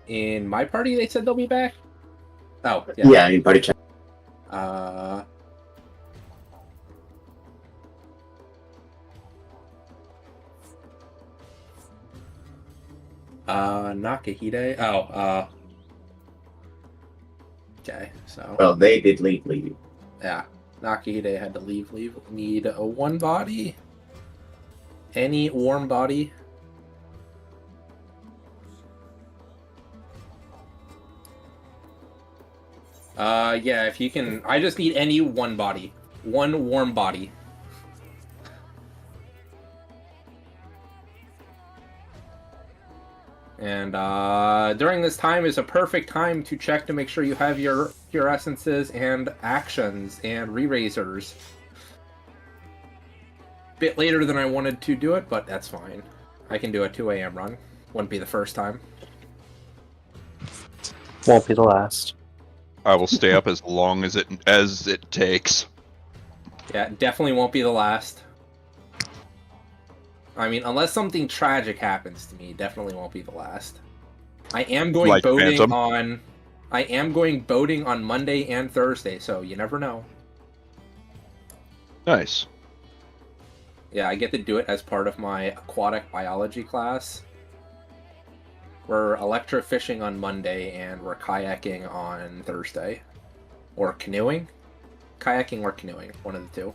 In my party, they said they'll be back. Oh, yeah. Yeah, in party chat. Nakahide. Okay, so. Well, they did leave. Yeah, Nakahide had to leave. Need a one body. Any warm body. Yeah, if you can. I just need any one body. One warm body. And during this time is a perfect time to check to make sure you have your essences and actions and re-raisers. Bit later than I wanted to do it, but that's fine. I can do a 2 a.m. run. Wouldn't be the first time. Won't be the last. I will stay up as long as it takes. Yeah, definitely won't be the last. I mean, unless something tragic happens to me, definitely won't be the last. I am going Like boating Phantom? on. I am going boating on Monday and Thursday, so you never know. Nice. Yeah, I get to do it as part of my aquatic biology class. We're electrofishing on Monday and we're kayaking on Thursday. Or canoeing? Kayaking or canoeing, one of the two.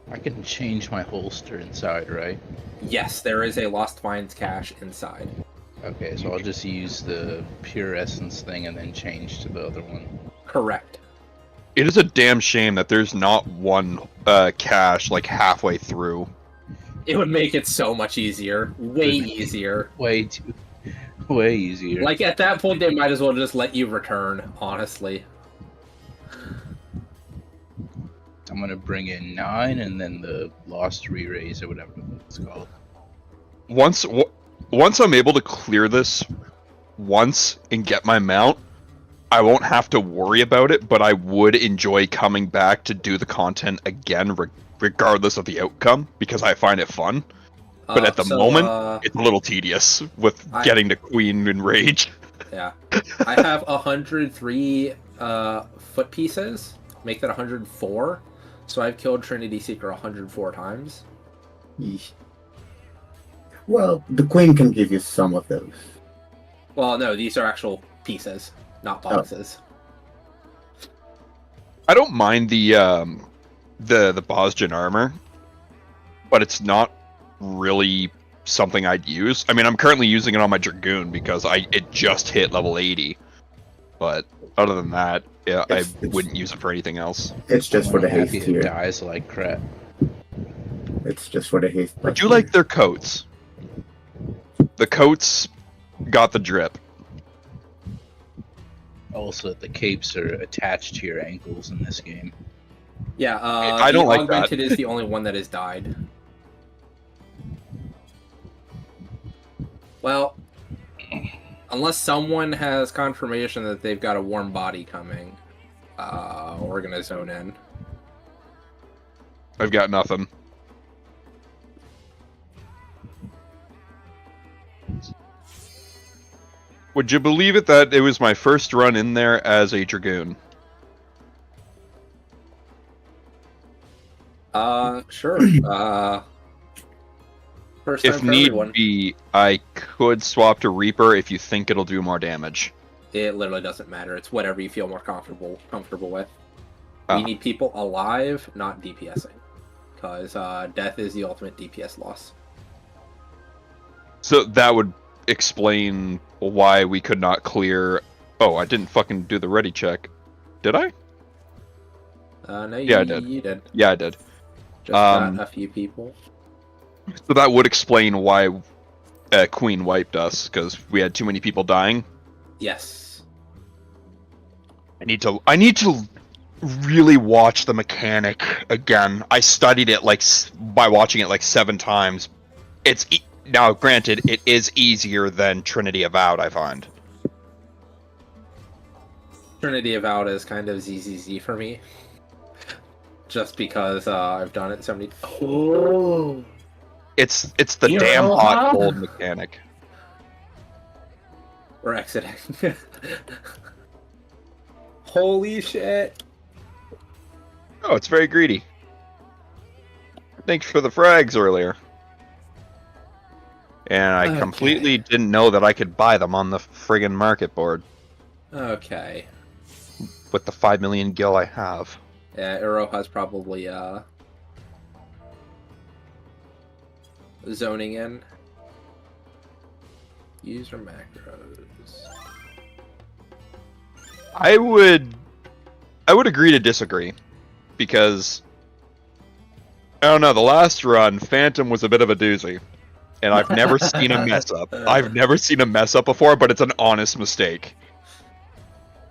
I can change my holster inside, right? Yes, there is a Lost Finds cache inside. Okay, so I'll just use the pure essence thing and then change to the other one. Correct. It is a damn shame that there's not one cache like halfway through. It would make it so much easier. Way easier. Way easier. Like, at that point, they might as well just let you return, honestly. I'm gonna bring in 9 and then the lost re-raise or whatever it's called. Once I'm able to clear this once and get my mount, I won't have to worry about it, but I would enjoy coming back to do the content again, regardless of the outcome, because I find it fun. But at the moment, it's a little tedious with getting to Queen and Rage. Yeah. I have 103 foot pieces. Make that 104. So I've killed Trinity Seeker 104 times. Yeesh. Well, the Queen can give you some of those. Well, no, these are actual pieces, not boxes. I don't mind the Bosjan armor, but it's not really something I'd use. I mean, I'm currently using it on my Dragoon because it just hit level 80. But other than that, yeah, I wouldn't use it for anything else. It's just for the haste here. It dies like crap. It's just for the haste. I do like their coats. The coats got the drip. Also, the capes are attached to your ankles in this game. Yeah, I don't like that. Augmented is the only one that has died. Well, unless someone has confirmation that they've got a warm body coming, we're gonna zone in. I've got nothing. Would you believe it that it was my first run in there as a Dragoon? Sure. First time If for need everyone. be, I could swap to Reaper if you think it'll do more damage. It literally doesn't matter. It's whatever you feel more comfortable with. Ah. We need people alive, not DPSing. Because death is the ultimate DPS loss. So that would explain why we could not clear... Oh, I didn't fucking do the ready check. Did I? No, Yeah, I did. You did. Yeah, I did. Just got a few people. So that would explain why Queen wiped us, because we had too many people dying. Yes. I need to really watch the mechanic again. I studied it by watching it 7 times. Now, granted, it is easier than Trinity Avowed, I find. Trinity Avowed is kind of ZZZ for me. just because I've done it so many. Oh, It's the You're damn all hot hot? gold mechanic. we're exiting. Holy shit! Oh, it's very greedy. Thanks for the frags earlier. And I Okay. completely didn't know that I could buy them on the friggin' market board Okay. with the 5 million gil I have. Yeah, Uro has probably zoning in. User macros. I would agree to disagree, because I don't know, the last run, Phantom was a bit of a doozy. And I've never seen a mess up. I've never seen a mess up before, but it's an honest mistake.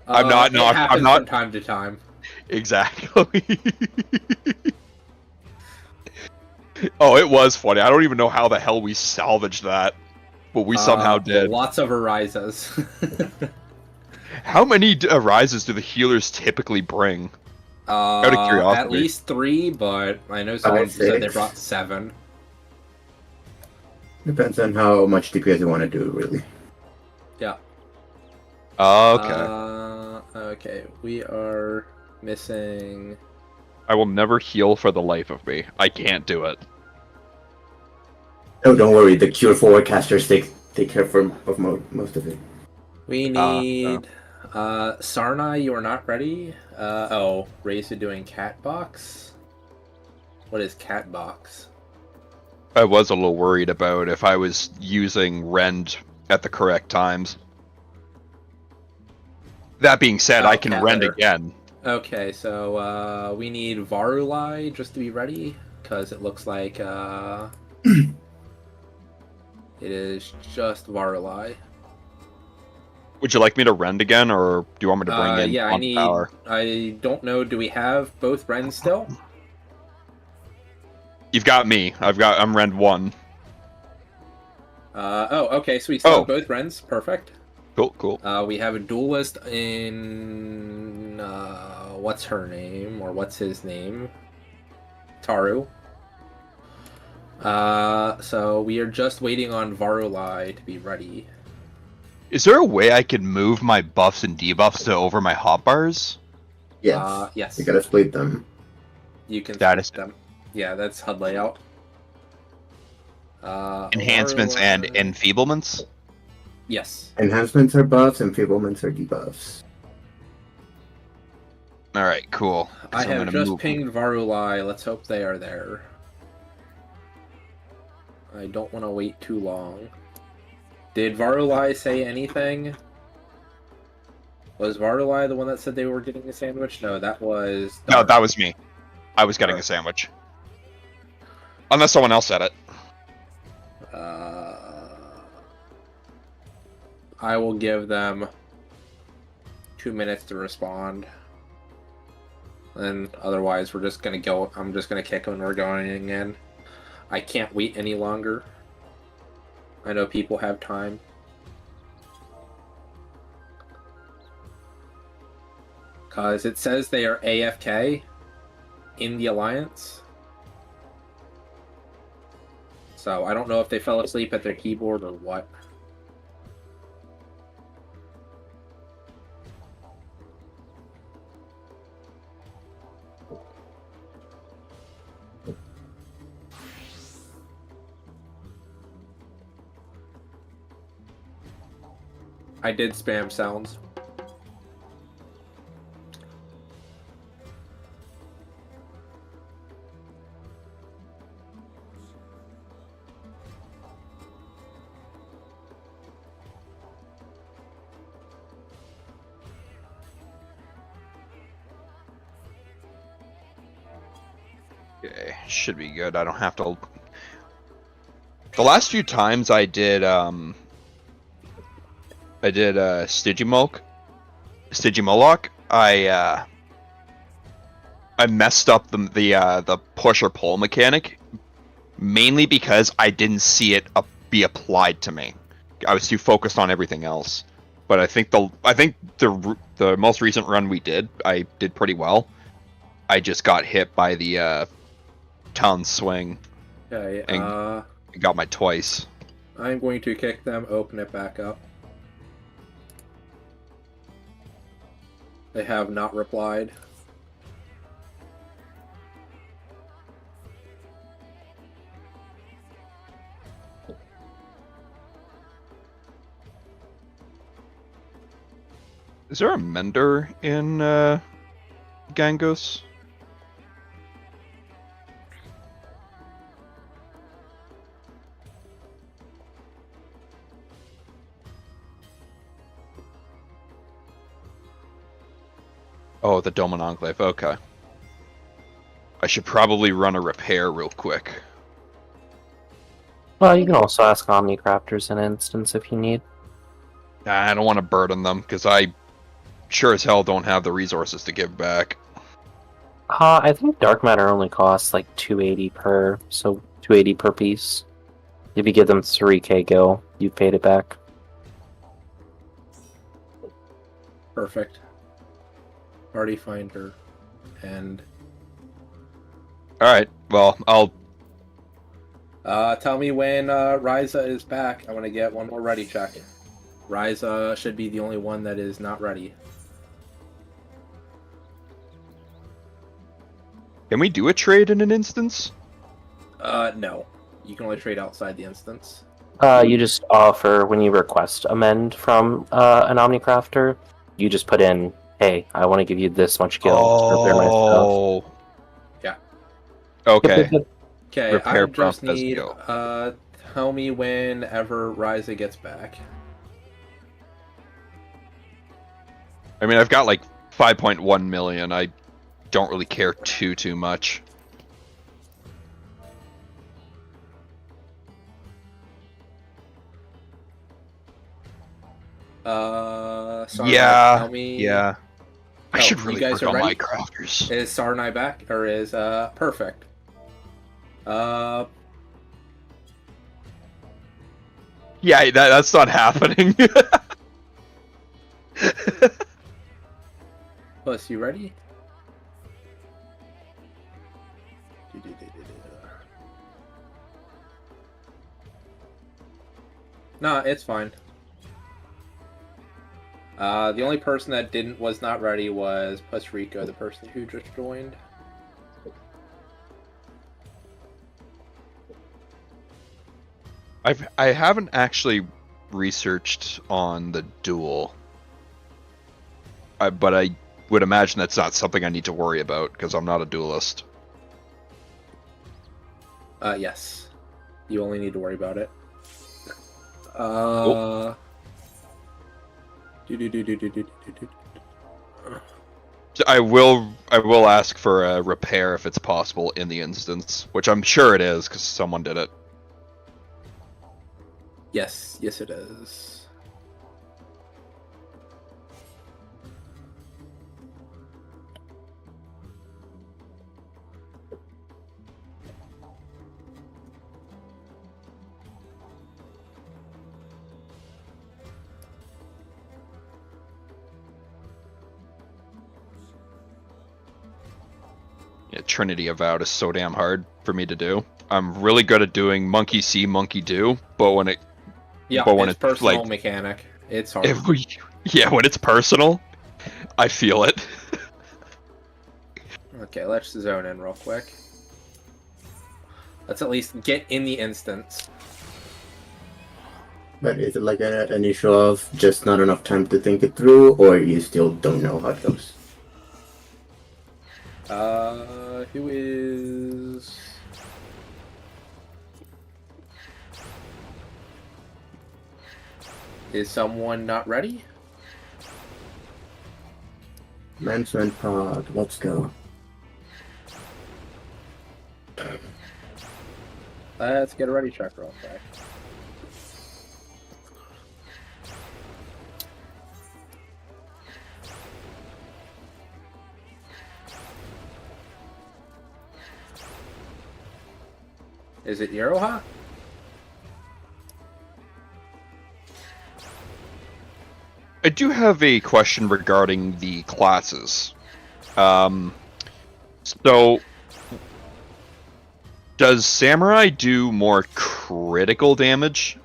I'm not It happens I'm not from time to time. exactly. Oh, it was funny. I don't even know how the hell we salvaged that, but we somehow did. Lots of arises. How many arises do the healers typically bring? Out of curiosity. At least 3, but I know someone said they 6. brought 7. Depends on how much DPS you want to do, really. Yeah. Okay. Okay, we are missing. I will never heal for the life of me. I can't do it. Oh, don't worry. The Cure 4 casters take care of most of it. We need. Sarna, you are not ready. Oh, Ray's doing cat box. What is cat box? I was a little worried about if I was using Rend at the correct times. That being said, I can Rend Catler. again. Okay, so we need Varulai just to be ready, because it looks like it is just Varulai. Would you like me to Rend again, or do you want me to bring in Yeah, I Pump need. Power? I don't know. Do we have both Rens still? You've got me. I'm Rend 1. Oh, okay. So we still have both Rens. Perfect. Cool. We have a duelist in what's her name or what's his name? Taru. So we are just waiting on Varulai to be ready. Is there a way I can move my buffs and debuffs to over my hotbars? Yes. Yes. You gotta split them. You can That split them. Yeah, that's HUD layout. Enhancements and Varulai- enfeeblements? Yes. Enhancements are buffs, enfeeblements are debuffs. Alright, cool. I So I'm have gonna just move- pinged Varulai. Let's hope they are there. I don't want to wait too long. Did Varulai say anything? Was Varulai the one that said they were getting a sandwich? No, that was... No, that was me. I was getting a sandwich. Unless someone else said it. I will give them 2 minutes to respond. And otherwise, we're just gonna go. I'm just gonna kick when we're going in. I can't wait any longer. I know people have time. Because it says they are AFK in the Alliance. So I don't know if they fell asleep at their keyboard or what. I did spam sounds. Okay, should be good. I don't have to... The last few times I did Stygimoloch, I messed up the push or pull mechanic, mainly because I didn't see it be applied to me. I was too focused on everything else. But I think the most recent run we did, I did pretty well. I just got hit by the town swing Okay, and got my twice. I'm going to kick them, open it back up. They have not replied. Is there a mender in Gangos? Oh, the Doman Enclave. Okay. I should probably run a repair real quick. Well, you can also ask Omnicrafters in instance if you need. Nah, I don't want to burden them because I sure as hell don't have the resources to give back. I think dark matter only costs like 280 per, so 280 per piece. If you give them 3k gil, you've paid it back. Perfect. Party finder. And Alright, well, I'll... tell me when Ryza is back. I want to get one more ready check. Ryza should be the only one that is not ready. Can we do a trade in an instance? No. You can only trade outside the instance. You just offer, when you request amend from an Omnicrafter, you just put in, hey, I want to give you this much gil to repair my stuff. Oh. Yeah. Okay. Okay, Repair I just prompt as need, gil. tell me whenever Ryza gets back. I mean, I've got like 5.1 million. I don't really care too much. Sorry, Yeah, tell me... yeah. I Oh, should you really guys work are on my ready? crafters. Is Sarnai back? Or is, perfect. Yeah, that's not happening. Puss, you ready? Nah, it's fine. The only person that was not ready was Puss Rico, the person who just joined. I haven't actually researched on the duel. But I would imagine that's not something I need to worry about because I'm not a duelist. Yes. You only need to worry about it. I will ask for a repair if it's possible in the instance, which I'm sure it is because someone did it. Yes, yes it is. Yeah, Trinity Avowed is so damn hard for me to do. I'm really good at doing monkey see, monkey do, but when it It's personal mechanic. It's hard. when it's personal, I feel it. Okay, let's zone in real quick. Let's at least get in the instance. But is it like an issue of just not enough time to think it through, or you still don't know how it goes? Who is... Is someone not ready? Management pod, let's go. Let's get a ready check real quick. Is it Iroha? I do have a question regarding the classes. So, does Samurai do more critical damage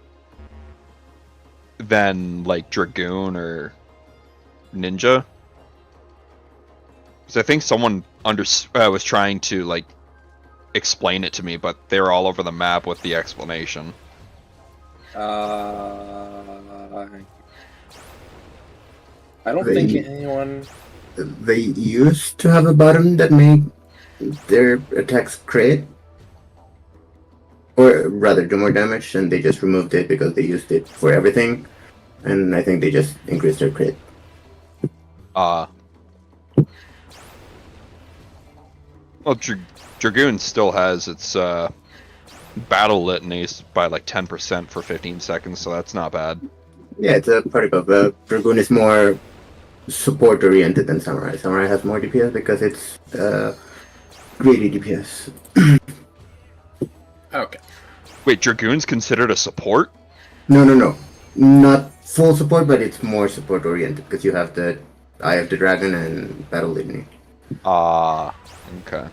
than like Dragoon or Ninja? Because I think someone was trying to like explain it to me, but they were all over the map with the explanation. I don't think anyone. They used to have a button that made their attacks crit, or rather do more damage, and they just removed it because they used it for everything, and I think they just increased their crit. Well, Dragoon still has its battle litanies by like 10% for 15 seconds, so that's not bad. Yeah, it's a particle. The Dragoon is more support oriented than Samurai. Samurai has more DPS because it's greedy DPS. Okay. Wait, Dragoon's considered a support? No. Not full support, but it's more support oriented because you have the Eye of the Dragon and Battle Litany. Okay.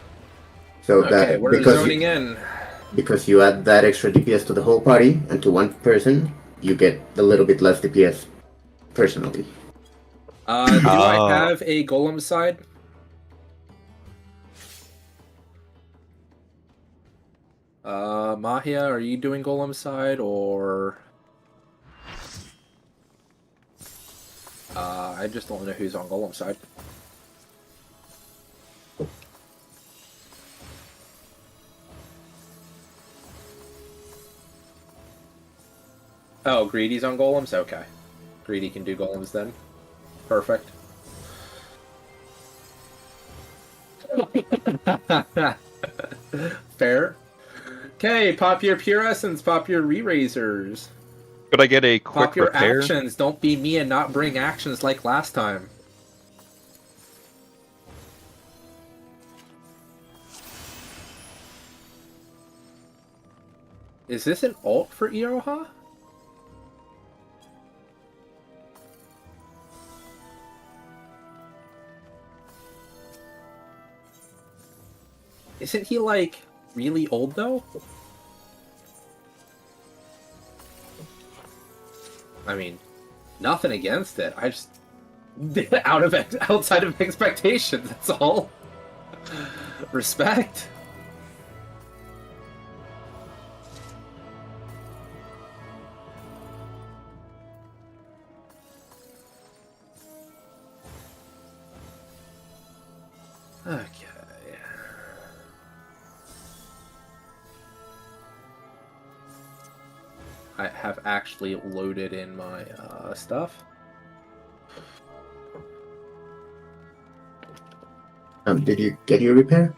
So Okay, that we're zoning in. because you add that extra DPS to the whole party and to one person, you get a little bit less DPS personally. Do I have a golem side? Mahia, are you doing golem side or? I just don't know who's on golem side. Oh, Greedy's on golems? Okay. Greedy can do golems then. Perfect. Fair. Okay, pop your pure essence, pop your re-raisers. Could I get a quick Pop your repair? actions. Don't be me and not bring actions like last time. Is this an ult for Iroha? Isn't he, like, really old, though? I mean, nothing against it. I just... outside of expectations, that's all. Respect. Okay. I have actually loaded in my stuff. Did you get your repair?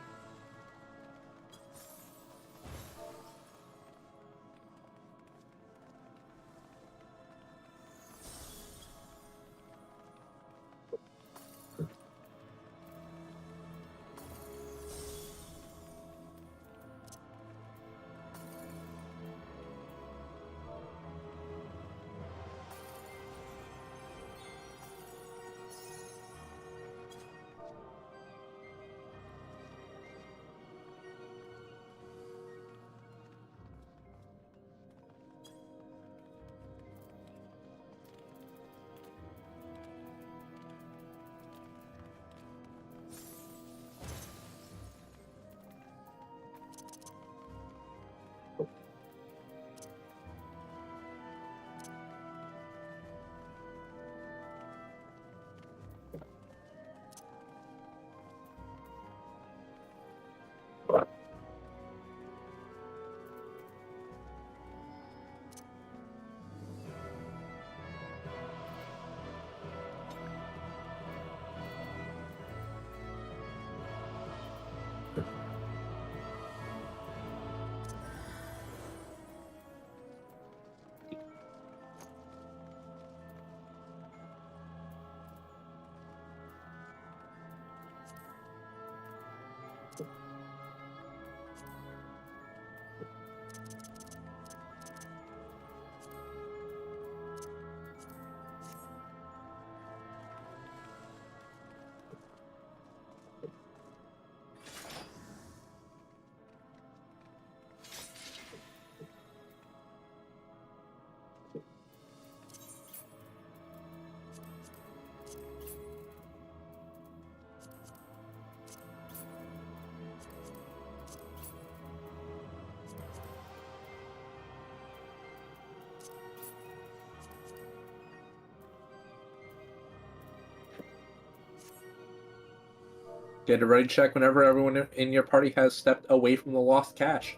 Get a ready check whenever everyone in your party has stepped away from the lost cache.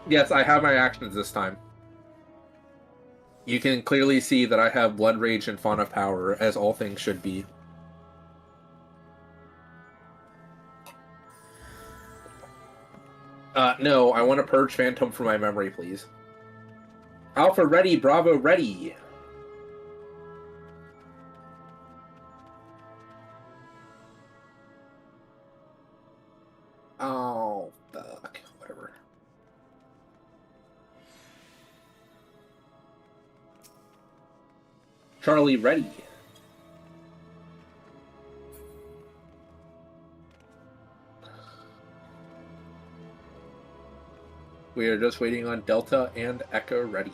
Yes, I have my actions this time. You can clearly see that I have Blood Rage and Fawn of Power, as all things should be. No, I want to purge Phantom from my memory, please. Alpha ready, Bravo ready! Oh, fuck. Whatever. Charlie ready. We are just waiting on Delta and Echo ready.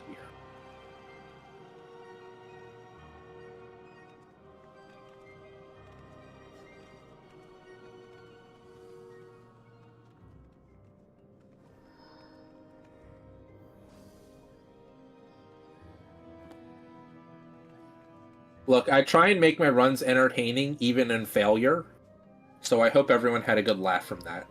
Look, I try and make my runs entertaining even in failure, so I hope everyone had a good laugh from that.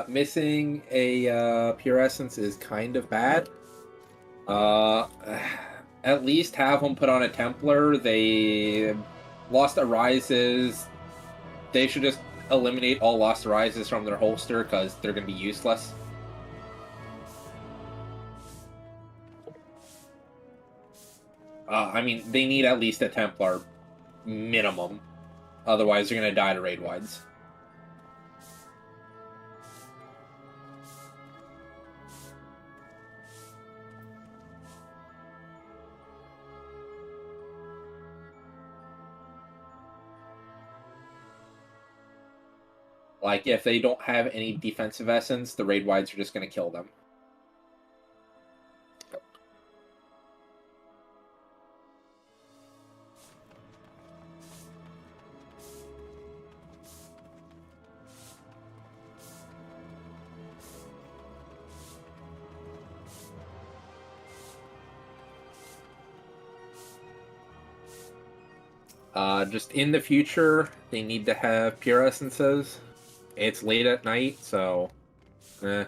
Missing a pure essence is kind of bad. At least have them put on a Templar. They lost arises. They should just eliminate all lost arises from their holster because they're going to be useless. I mean, they need at least a Templar minimum. Otherwise, they're going to die to raid wides. Like, if they don't have any defensive essence, the raid wides are just going to kill them. Just in the future, they need to have pure essences. It's late at night, so... eh.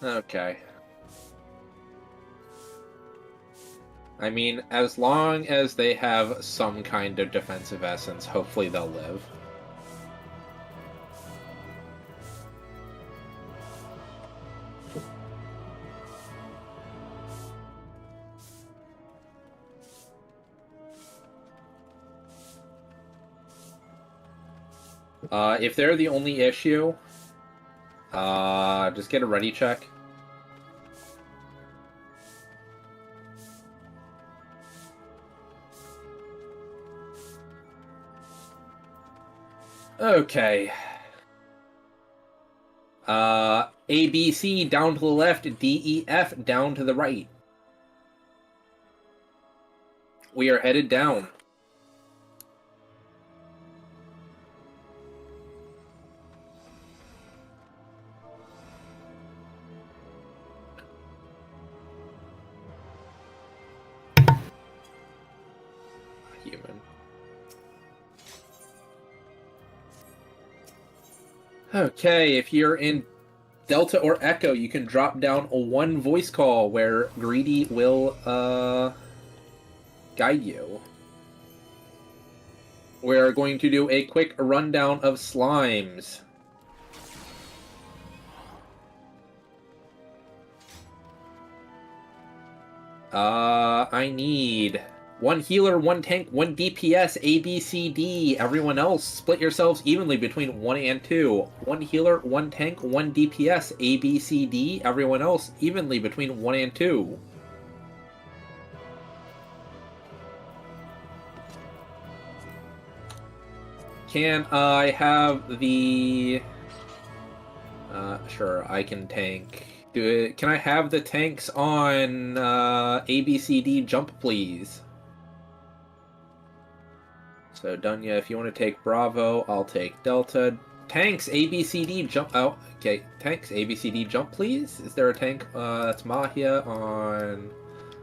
Okay. I mean, as long as they have some kind of defensive essence, hopefully they'll live. If they're the only issue, just get a ready check. Okay. A, B, C down to the left, D, E, F down to the right. We are headed down. Human. Okay, if you're in Delta or Echo, you can drop down a 1 voice call where Greedy will guide you. We're going to do a quick rundown of slimes. I need 1 healer, 1 tank, 1 DPS, A, B, C, D. Everyone else, split yourselves evenly between 1 and 2. 1 healer, 1 tank, 1 DPS, A, B, C, D. Everyone else, evenly between 1 and 2. Can I have the... sure, I can tank. Can I have the tanks on ABCD jump, please? So, Dunya, if you want to take Bravo, I'll take Delta. Tanks, ABCD jump. Oh, okay. Tanks, ABCD jump, please. Is there a tank? That's Mahia on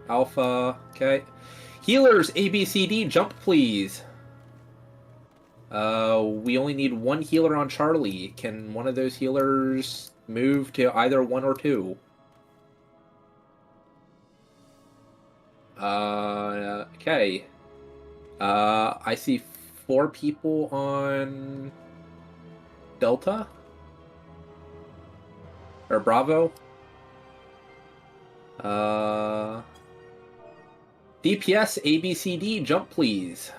Alpha. Okay. Healers, ABCD jump, please. We only need 1 healer on Charlie. Can one of those healers move to either 1 or 2? Okay. I see 4 people on Delta? Or Bravo? DPS, ABCD, jump please.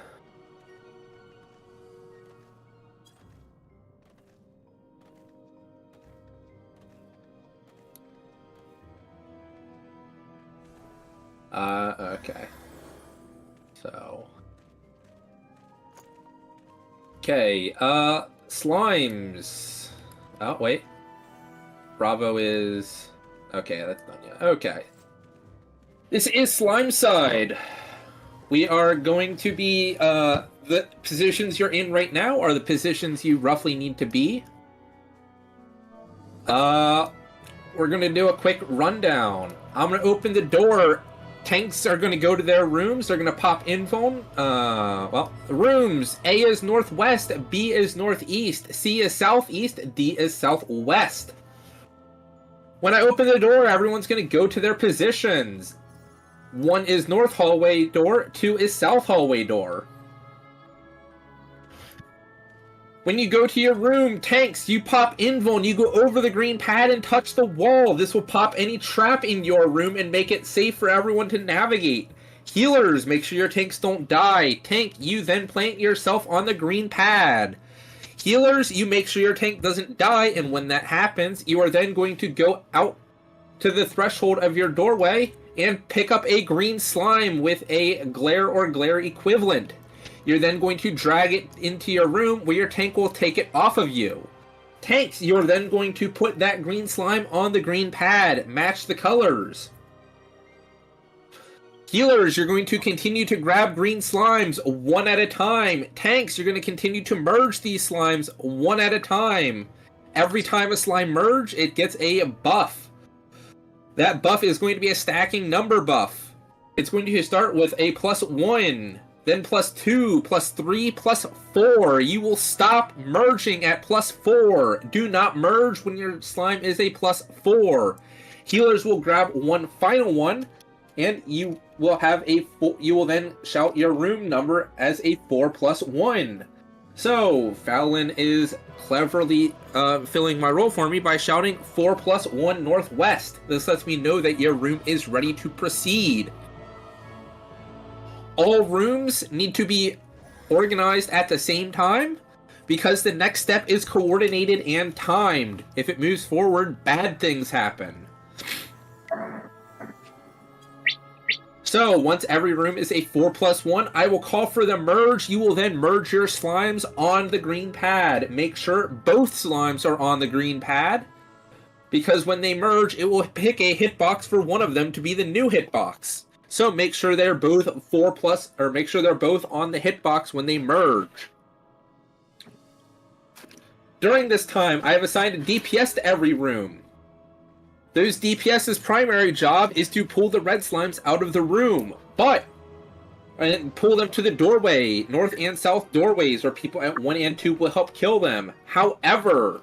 Okay. So. Okay, slimes. Oh, wait. Bravo is... Okay, that's done yet. Okay. This is slime side. We are going to be, the positions you're in right now are the positions you roughly need to be. We're gonna do a quick rundown. I'm gonna open the door. Tanks are going to go to their rooms. They're going to pop info. Well, rooms. A is northwest. B is northeast. C is southeast. D is southwest. When I open the door, everyone's going to go to their positions. 1 is north hallway door. 2 is south hallway door. When you go to your room, tanks, you pop info and you go over the green pad and touch the wall. This will pop any trap in your room and make it safe for everyone to navigate. Healers, make sure your tanks don't die. Tank, you then plant yourself on the green pad. Healers, you make sure your tank doesn't die, and when that happens, you are then going to go out to the threshold of your doorway and pick up a green slime with a glare or glare equivalent. You're then going to drag it into your room where your tank will take it off of you. Tanks, you're then going to put that green slime on the green pad. Match the colors. Healers, you're going to continue to grab green slimes 1 at a time. Tanks, you're going to continue to merge these slimes 1 at a time. Every time a slime merge, it gets a buff. That buff is going to be a stacking number buff. It's going to start with a +1. Then +2, +3, +4. You will stop merging at +4. Do not merge when your slime is a +4. Healers will grab 1 final one, and you will have you will then shout your room number as a 4+1. So Fallon is cleverly filling my role for me by shouting 4+1 northwest. This lets me know that your room is ready to proceed. All rooms need to be organized at the same time because the next step is coordinated and timed. If it moves forward, bad things happen. So, once every room is a 4+1, I will call for the merge. You will then merge your slimes on the green pad. Make sure both slimes are on the green pad, because when they merge, it will pick a hitbox for one of them to be the new hitbox. So make sure they're both make sure they're both on the hitbox when they merge. During this time, I have assigned a DPS to every room. Those DPS's primary job is to pull the red slimes out of the room, and pull them to the doorway, north and south doorways, where people at 1 and 2 will help kill them. However,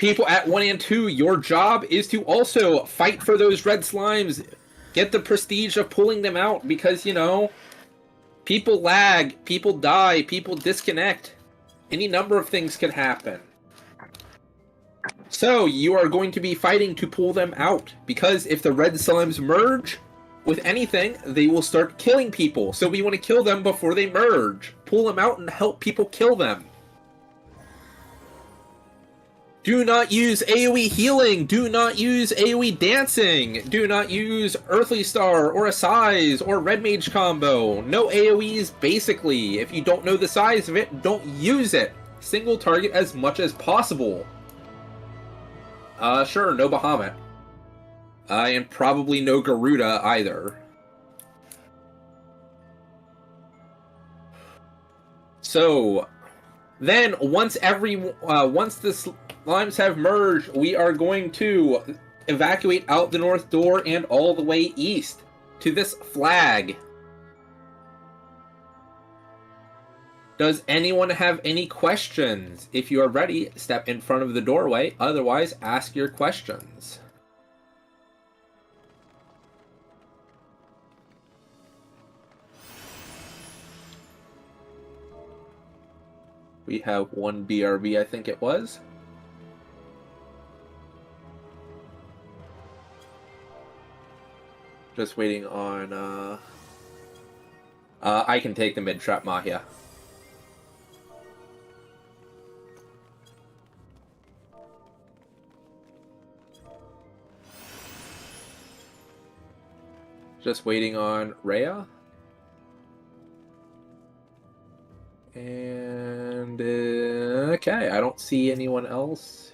People at 1 and 2, your job is to also fight for those red slimes. Get the prestige of pulling them out because, you know, people lag, people die, people disconnect. Any number of things can happen. So, you are going to be fighting to pull them out because if the red slimes merge with anything, they will start killing people. So we want to kill them before they merge. Pull them out and help people kill them. Do not use AoE healing. Do not use AoE dancing. Do not use Earthly Star or a size or Red Mage combo. No AoEs, basically. If you don't know the size of it, don't use it. Single target as much as possible. Sure, no Bahamut. And probably no Garuda either. So, then once the slimes have merged, we are going to evacuate out the north door and all the way east to this flag. Does anyone have any questions? If you are ready, step in front of the doorway. Otherwise, ask your questions. We have one BRB, I think it was. Just waiting on, I can take the mid-trap Mahia. Just waiting on Rhea. And, okay, I don't see anyone else.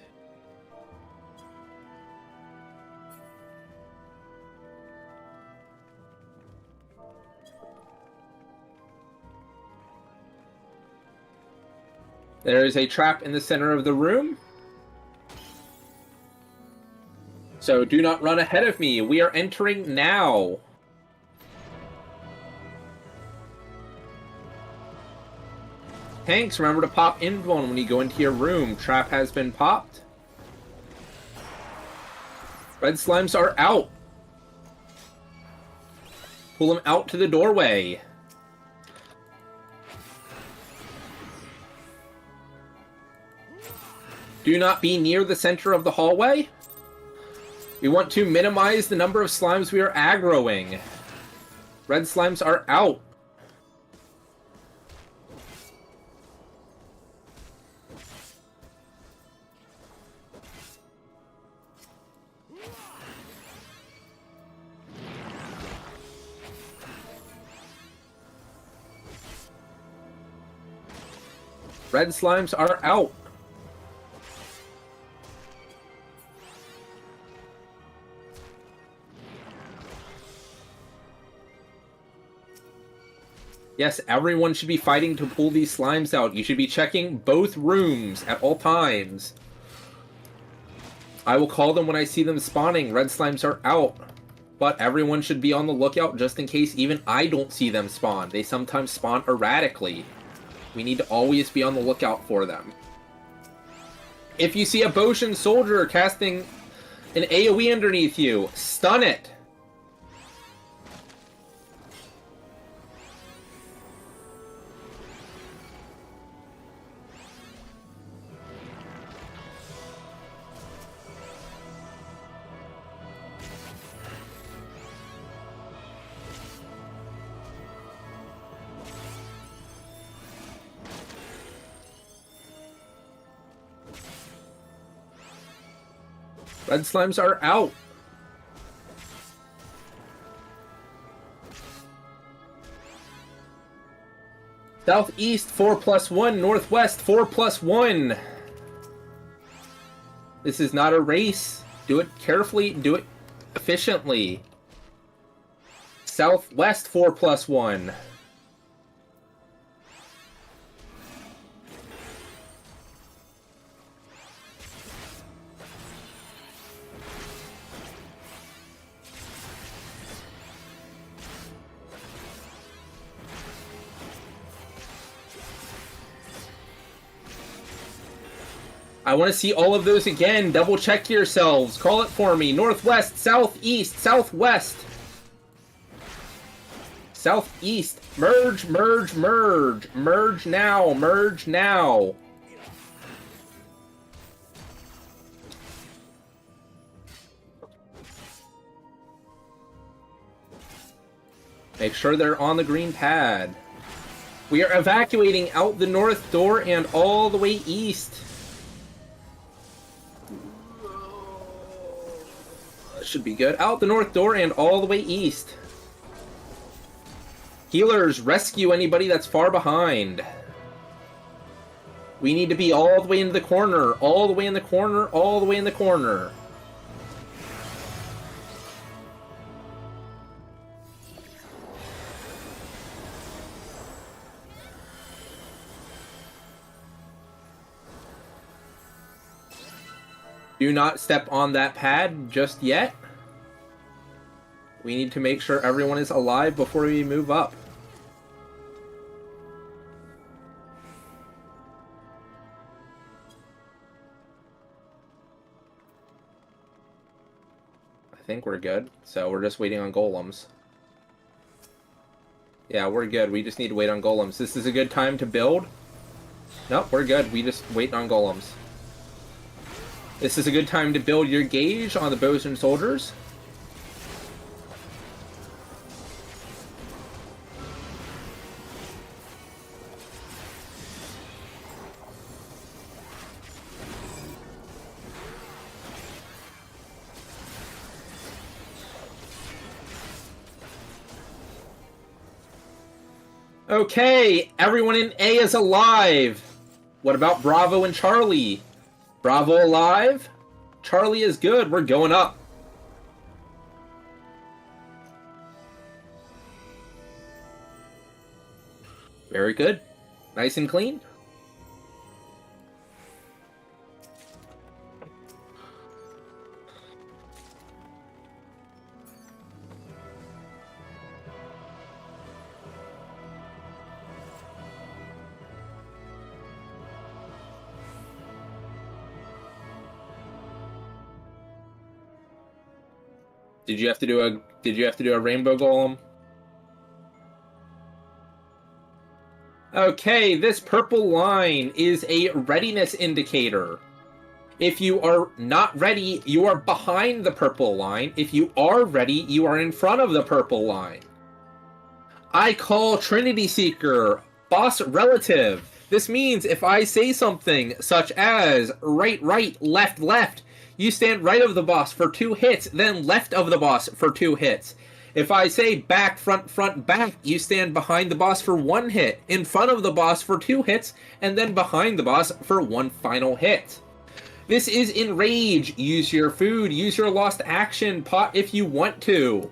There is a trap in the center of the room. So do not run ahead of me. We are entering now. Tanks, remember to pop in one when you go into your room. Trap has been popped. Red slimes are out. Pull them out to the doorway. Do not be near the center of the hallway. We want to minimize the number of slimes we are aggroing. Red slimes are out. Red slimes are out. Yes, everyone should be fighting to pull these slimes out. You should be checking both rooms at all times. I will call them when I see them spawning. Red slimes are out. But everyone should be on the lookout just in case even I don't see them spawn. They sometimes spawn erratically. We need to always be on the lookout for them. If you see a Boshin soldier casting an AoE underneath you, stun it. Red slimes are out. Southeast 4+1, northwest 4+1. This is not a race. Do it carefully, do it efficiently. Southwest 4+1. I want to see all of those again. Double check yourselves. Call it for me. Northwest, southeast, southwest. Southeast. Merge, merge, merge. Merge now, merge now. Make sure they're on the green pad. We are evacuating out the north door and all the way east. Should be good. Out the north door and all the way east. Healers, rescue anybody that's far behind. We need to be all the way in the corner. All the way in the corner. All the way in the corner. Do not step on that pad just yet. We need to make sure everyone is alive before we move up. I think we're good. So we're just waiting on golems. Yeah, we're good. We just need to wait on golems. This is a good time to build. Nope, we're good. We just wait on golems. This is a good time to build your gauge on the bows and soldiers. Okay, everyone in A is alive. What about Bravo and Charlie? Bravo alive? Charlie is good. We're going up. Very good. Nice and clean. Did you have to do a rainbow golem? Okay, this purple line is a readiness indicator. If you are not ready, you are behind the purple line. If you are ready, you are in front of the purple line. I call Trinity Seeker boss relative. This means if I say something such as right, right, left, left, you stand right of the boss for 2 hits, then left of the boss for 2 hits. If I say back, front, front, back, you stand behind the boss for 1 hit, in front of the boss for 2 hits, and then behind the boss for 1 final hit. This is Enrage. Use your food, use your lost action pot if you want to.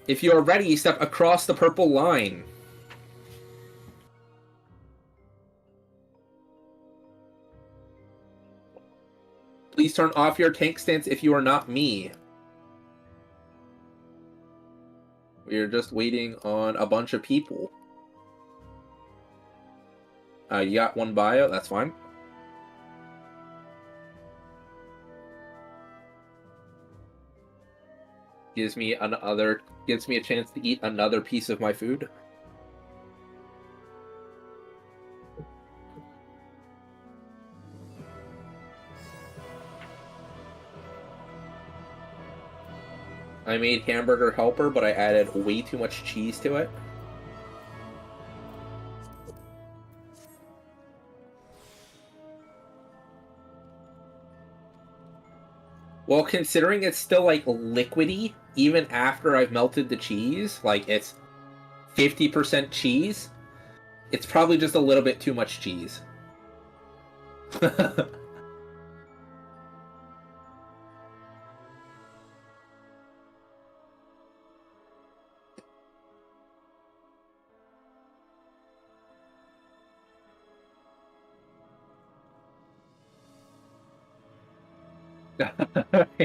If you are ready, step across the purple line. Please turn off your tank stance if you are not me. We are just waiting on a bunch of people. You got 1 bio, that's fine. Gives me a chance to eat another piece of my food. I made hamburger helper, but I added way too much cheese to it. Well, considering it's still like liquidy, even after I've melted the cheese, like it's 50% cheese, it's probably just a little bit too much cheese.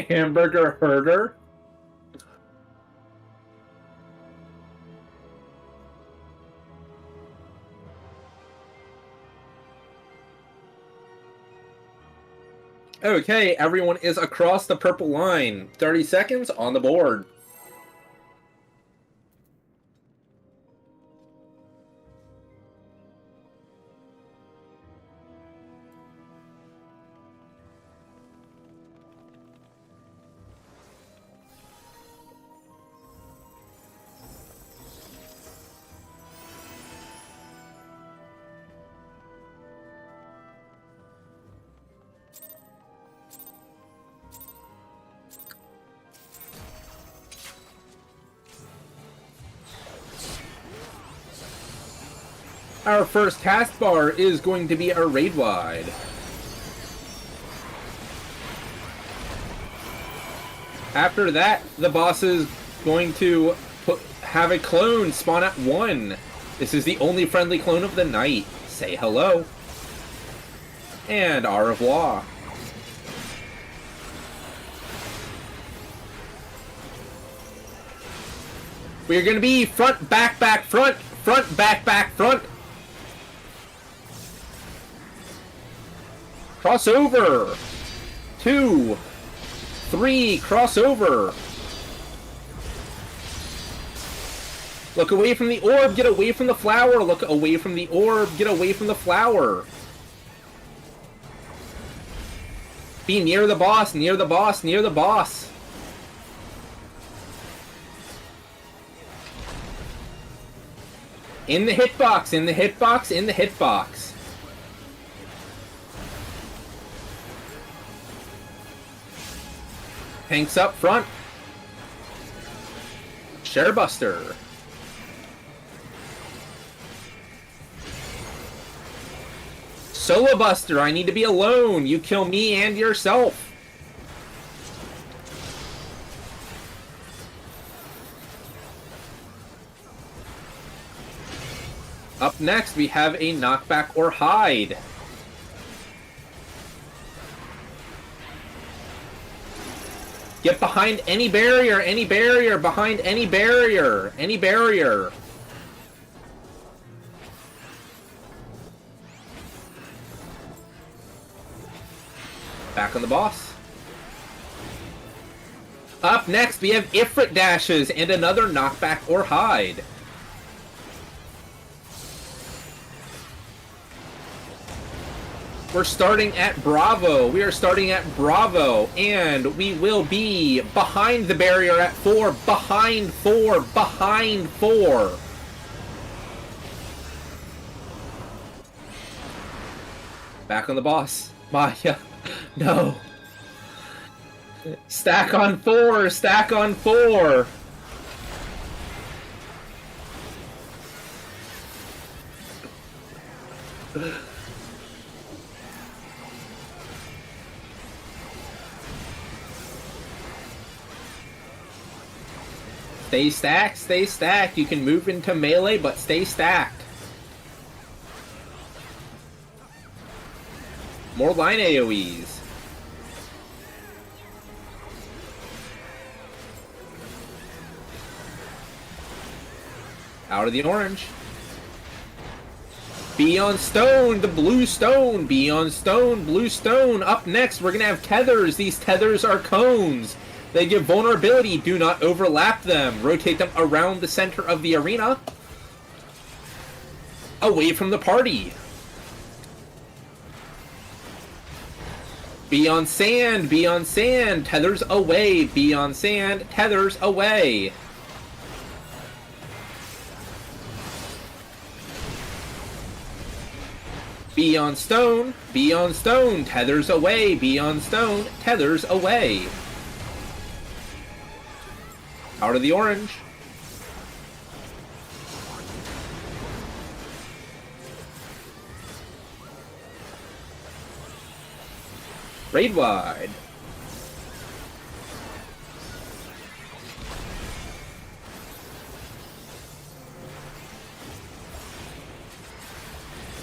Hamburger herder? Okay, everyone is across the purple line. 30 seconds on the board. Our first cast bar is going to be a raid wide. After that, the boss is going to have a clone spawn at 1. This is the only friendly clone of the night. Say hello. And au revoir. We're going to be front, back, back, front. Front, back, back, front. Crossover! 2, 3, crossover! Look away from the orb, get away from the flower! Look away from the orb, get away from the flower! Be near the boss, near the boss, near the boss! In the hitbox, in the hitbox, in the hitbox! Tanks up front. Sharebuster. Solo Buster, I need to be alone. You kill me and yourself. Up next, we have a knockback or hide. Get behind any barrier, behind any barrier, any barrier. Back on the boss. Up next, we have Ifrit dashes and another knockback or hide. We're starting at Bravo. We are starting at Bravo, and we will be behind the barrier at 4, behind 4, behind 4. Back on the boss. Maya. No. Stack on 4, stack on 4. Stay stacked, stay stacked. You can move into melee, but stay stacked. More line AoEs. Out of the orange. Be on stone, the blue stone. Be on stone, blue stone. Up next, we're gonna have tethers. These tethers are cones. They give vulnerability. Do not overlap them. Rotate them around the center of the arena. Away from the party. Be on sand. Be on sand. Tethers away. Be on sand. Tethers away. Be on stone. Be on stone. Tethers away. Be on stone. Tethers away. Out of the orange. Raid wide.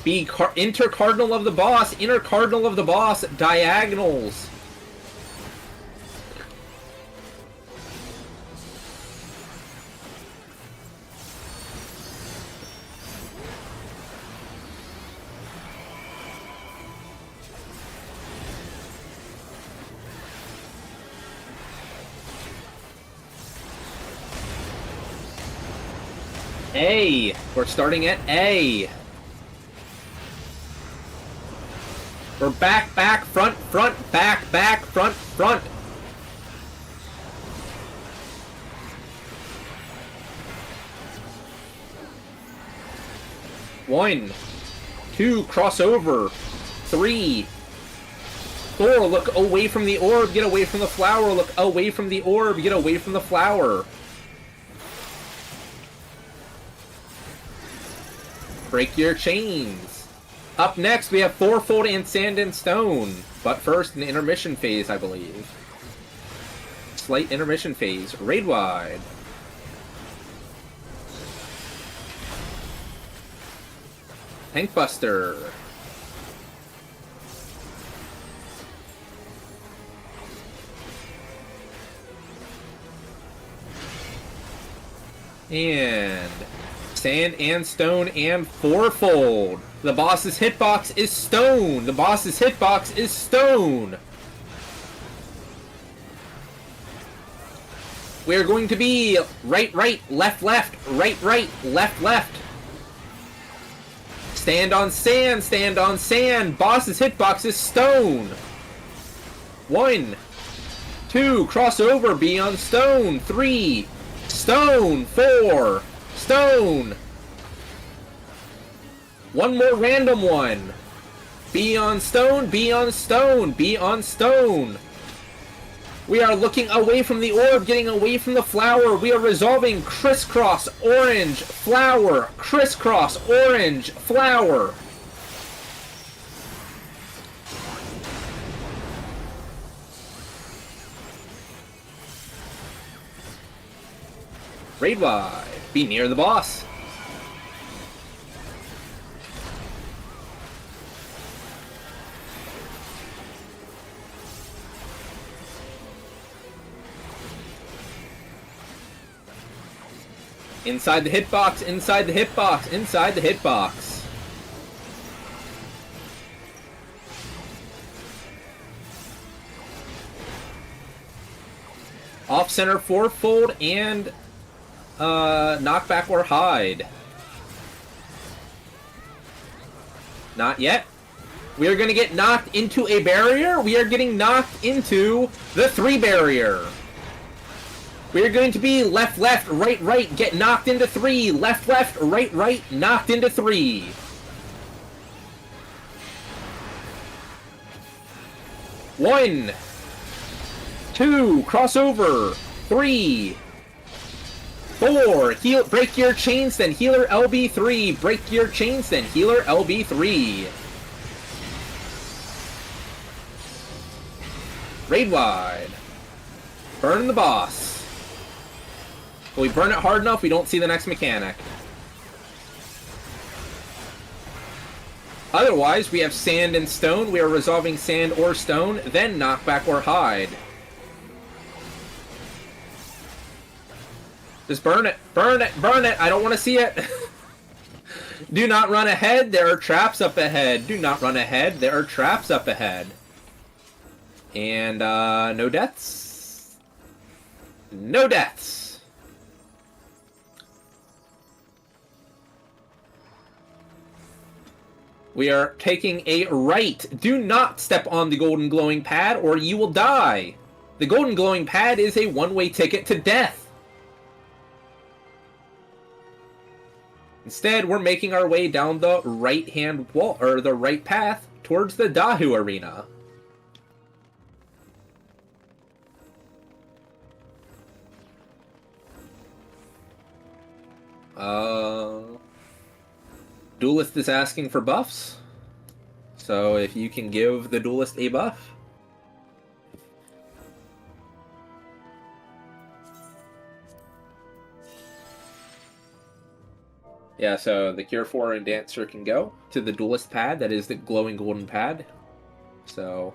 Be inter cardinal of the boss, inner cardinal of the boss, diagonals. A. We're starting at A. We're back, back, front, front, back, back, front, front. One, two, crossover. 3, 4, look away from the orb, get away from the flower, look away from the orb, get away from the flower. Break your chains. Up next, we have Fourfold and Sand and Stone. But first, an intermission phase, I believe. Slight intermission phase. Raid wide. Tank Buster. And Sand and Stone and Fourfold. The boss's hitbox is stone. The boss's hitbox is stone. We're going to be right, right, left, left, right, right, left, left. Stand on sand, stand on sand. Boss's hitbox is stone. 1, 2, crossover, be on stone. 3, stone. 4, stone. One more random one. Be on stone, be on stone, be on stone. We are looking away from the orb, getting away from the flower. We are resolving crisscross, orange, flower, crisscross, orange, flower. Raid wide. Be near the boss. Inside the hitbox, inside the hitbox, inside the hitbox. Off center, fourfold, and knockback or hide. Not yet. We are going to get knocked into a barrier. We are getting knocked into the 3 barrier. We are going to be left, left, right, right, get knocked into 3. Left, left, right, right, knocked into 3. One, 2, crossover. 3, 4, heal, break your chains, then healer LB3. Break your chains, then healer LB3. Raid wide. Burn the boss. If we burn it hard enough, we don't see the next mechanic. Otherwise, we have sand and stone. We are resolving sand or stone, then knockback or hide. Just burn it. Burn it. Burn it. I don't want to see it. Do not run ahead. There are traps up ahead. Do not run ahead. There are traps up ahead. And, no deaths. No deaths. We are taking a right. Do not step on the golden glowing pad or you will die. The golden glowing pad is a one-way ticket to death. Instead, we're making our way down the right-hand wall, or the right path, towards the Dahu Arena. Duelist is asking for buffs. So if you can give the Duelist a buff. Yeah, so the Cure 4 and Dancer can go to the Duelist pad. That is the glowing golden pad. So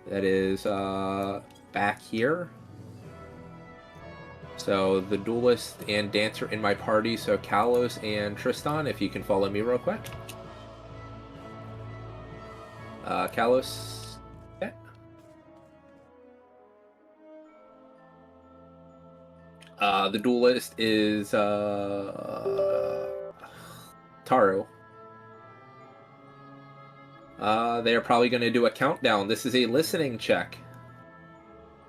that is back here. So the Duelist and Dancer in my party. So Kalos and Tristan, if you can follow me real quick. Kalos. Yeah. The duelist is Taru. They are probably going to do a countdown. This is a listening check.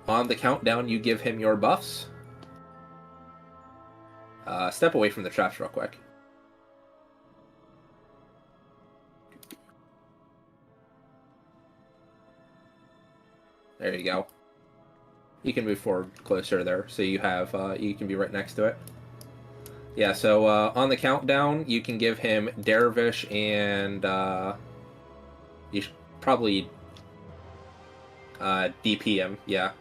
On the countdown, you give him your buffs. Step away from the traps real quick. There you go. You can move forward closer there, so you have you can be right next to it. Yeah, so on the countdown, you can give him Dervish and you should probably DP him, yeah.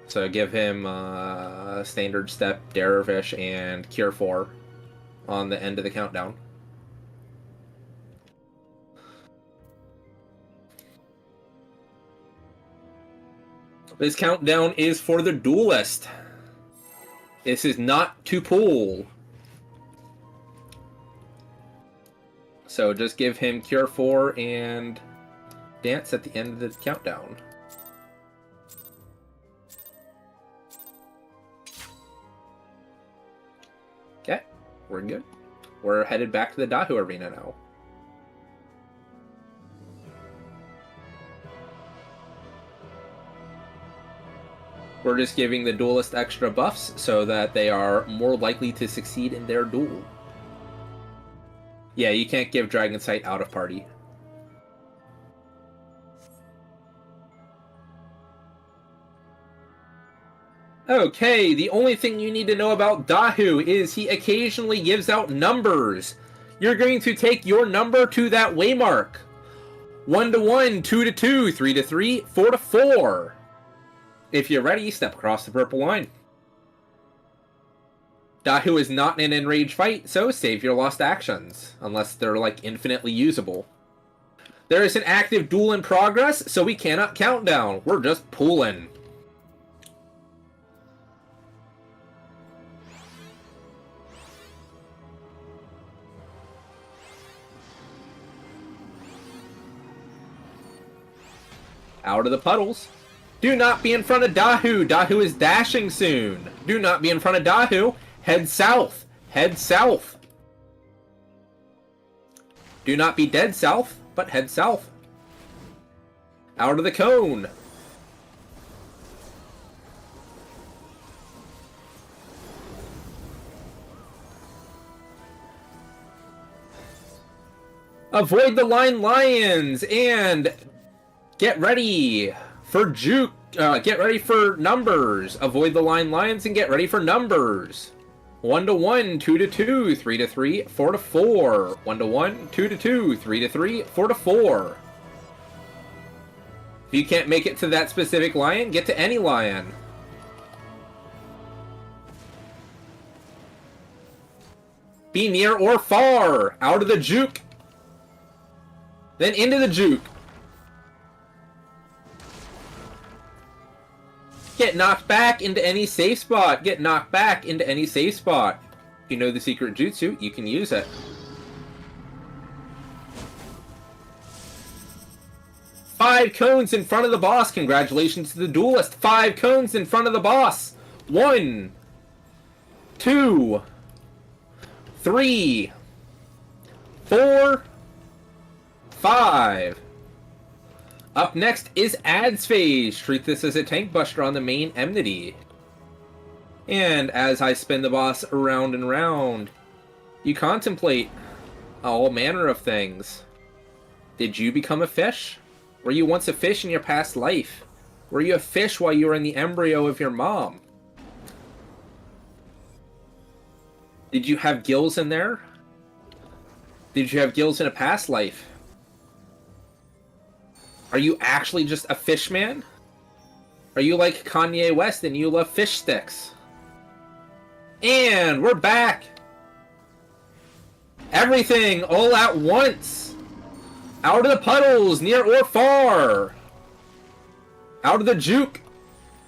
So give him Standard Step, Dervish, and Cure 4 on the end of the countdown. This countdown is for the duelist. This is not to pull. So just give him Cure 4 and Dance at the end of the countdown. Okay, we're good. We're headed back to the Dahu Arena now. We're just giving the duelist extra buffs so that they are more likely to succeed in their duel. Yeah, you can't give Dragon Sight out of party. Okay, the only thing you need to know about Dahu is he occasionally gives out numbers. You're going to take your number to that waymark. 1 to 1, 2 to 2, 3 to 3, 4 to 4. If you're ready, step across the purple line. Dahu is not in an enraged fight, so save your lost actions, unless they're like infinitely usable. There is an active duel in progress, so we cannot count down. We're just pulling. Out of the puddles. Do not be in front of Dahu. Dahu is dashing soon. Do not be in front of Dahu. Head south. Head south. Do not be dead south, but head south. Out of the cone. Avoid the line lions and get ready for juke. Get ready for numbers. Avoid the line lions and get ready for numbers. 1 to 1, 2 to 2, 3 to 3, 4 to 4. 1 to 1, 2 to 2, 3 to 3, 4 to 4. If you can't make it to that specific lion, get to any lion. Be near or far. Out of the juke. Then into the juke. Get knocked back into any safe spot. Get knocked back into any safe spot. If you know the secret jutsu, you can use it. 5 cones in front of the boss. Congratulations to the duelist. 5 cones in front of the boss. 1, 2, 3, 4, 5. Up next is Ads Phase. Treat this as a tank buster on the main enmity. And as I spin the boss around and round, you contemplate all manner of things. Did you become a fish? Were you once a fish in your past life? Were you a fish while you were in the embryo of your mom? Did you have gills in there? Did you have gills in a past life? Are you actually just a fish man? Are you like Kanye West and you love fish sticks? And we're back! Everything all at once! Out of the puddles, near or far! Out of the juke!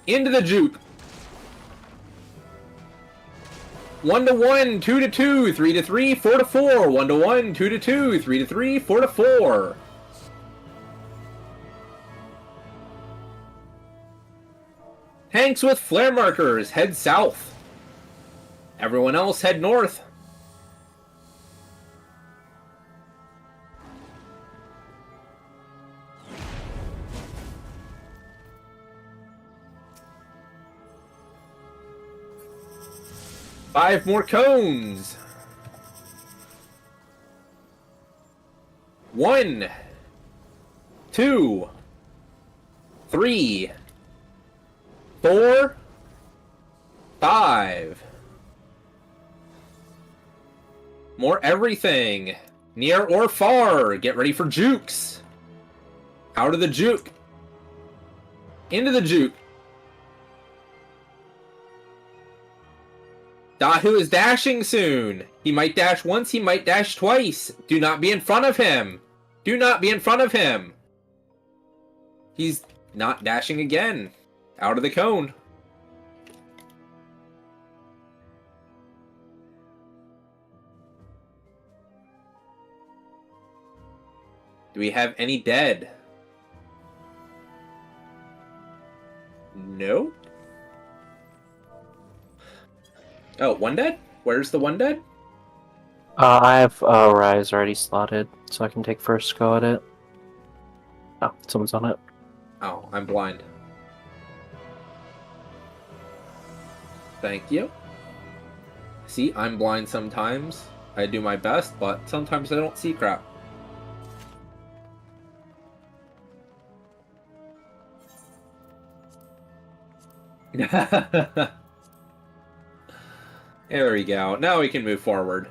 Into the juke! 1 to 1, 2 to 2, 3 to 3, 4 to 4. 1 to 1, 2 to 2, 3 to 3, 4 to 4. Tanks with flare markers, head south. Everyone else head north. Five more cones. 1, 2, 3, 4, 5. More everything. Near or far. Get ready for jukes. Out of the juke. Into the juke. Dahu is dashing soon. He might dash once, he might dash twice. Do not be in front of him. Do not be in front of him. He's not dashing again. Out of the cone. Do we have any dead? No. Oh, one dead? Where's the one dead? I have Rise already slotted, so I can take first go at it. Oh, someone's on it. Oh, I'm blind. Thank you. See, I'm blind sometimes. I do my best, but sometimes I don't see crap. There we go. Now we can move forward.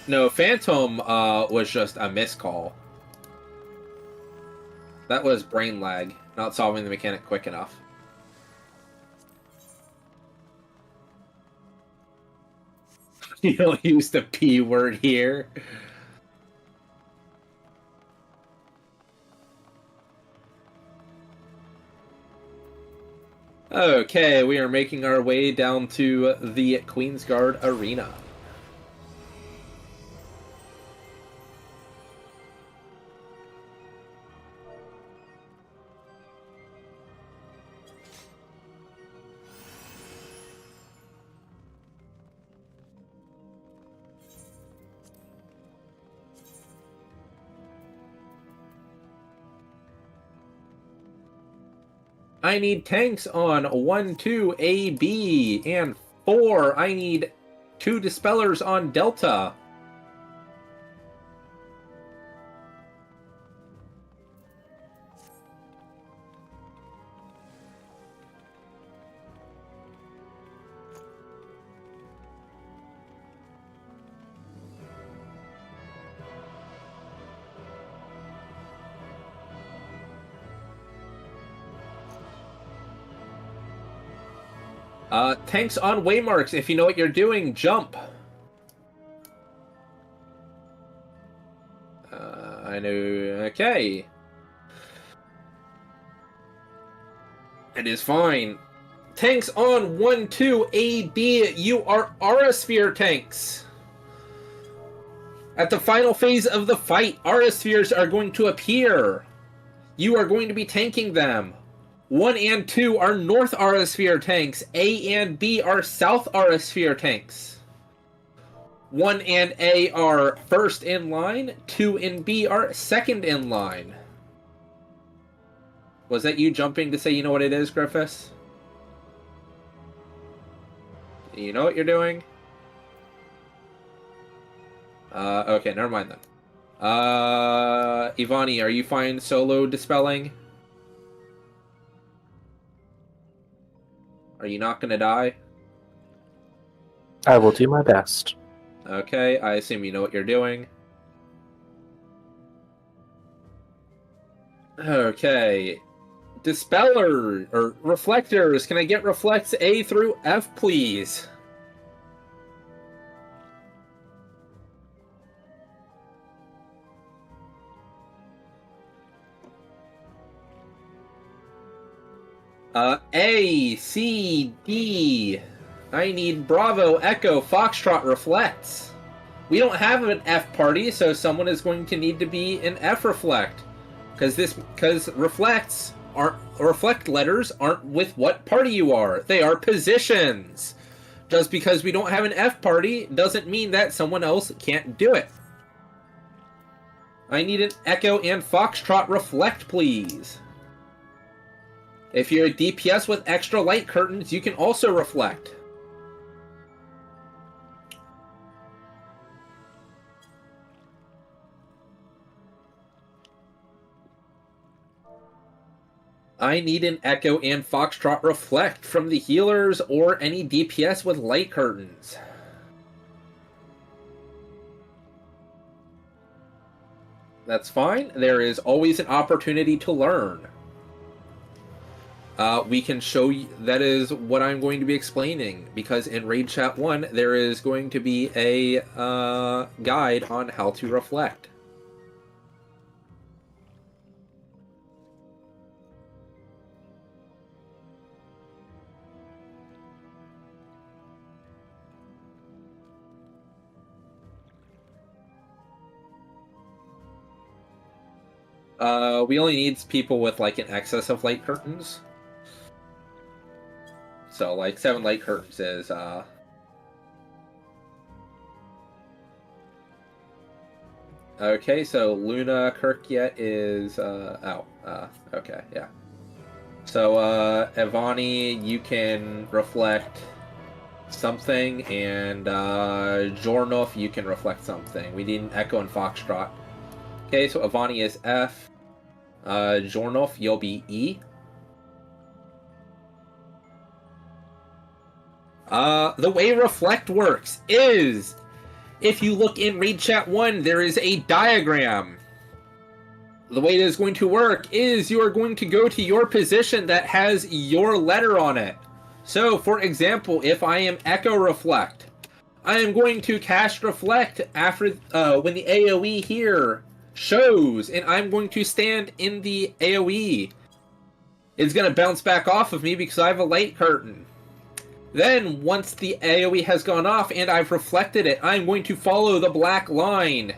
No, Phantom was just a miscall. That was brain lag, not solving the mechanic quick enough. You don't use the P word here. Okay, we are making our way down to the Queensguard Arena. I need tanks on 1, 2, A, B, and 4. I need 2 dispellers on Delta. Tanks on waymarks. If you know what you're doing, jump. I know. Okay. It is fine. Tanks on 1, 2, A, B. You are Aura-Sphere tanks. At the final phase of the fight, Aura-Spheres are going to appear. You are going to be tanking them. 1 and 2 are North Aura-Sphere tanks. A and B are South Aura-Sphere tanks. 1 and A are first in line. 2 and B are second in line. Was that you jumping to say you know what it is, Griffiths? You know what you're doing? Okay, never mind then. Ivani, are you fine solo dispelling? Are you not gonna die? I will do my best. Okay, I assume you know what you're doing. Okay. Dispeller, or reflectors. Can I get reflects A through F, please? A, C, D. I need Bravo, Echo, Foxtrot, Reflects. We don't have an F party, so someone is going to need to be an F Reflect. Because Reflects reflect letters aren't with what party you are. They are positions. Just because we don't have an F party doesn't mean that someone else can't do it. I need an Echo and Foxtrot reflect, please. If you're a DPS with extra light curtains, you can also reflect. I need an Echo and Foxtrot reflect from the healers or any DPS with light curtains. That's fine. There is always an opportunity to learn. We can show you, that is what I'm going to be explaining, because in Raid Chat 1 there is going to be a guide on how to reflect. We only need people with like an excess of light curtains. So like 7 light curtains is okay, so Luna Kirkyet is okay, yeah. So Evani, you can reflect something, and Jornov, you can reflect something. We need an Echo and Foxtrot. Okay, so Evani is F. Jornov, you'll be E. The way reflect works is, if you look in Raid Chat 1, there is a diagram. The way it is going to work is you are going to go to your position that has your letter on it. So, for example, if I am Echo Reflect, I am going to cast Reflect after when the AoE here shows, and I'm going to stand in the AoE. It's going to bounce back off of me because I have a light curtain. Then, once the AoE has gone off and I've reflected it, I'm going to follow the black line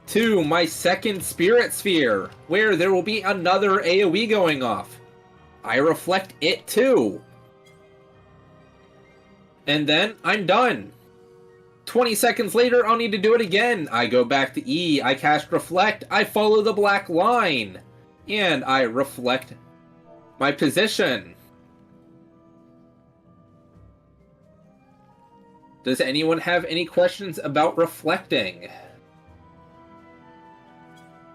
to my second Spirit Sphere, where there will be another AoE going off. I reflect it too. And then I'm done. 20 seconds later, I'll need to do it again. I go back to E, I cast Reflect, I follow the black line, and I reflect my position. Does anyone have any questions about reflecting?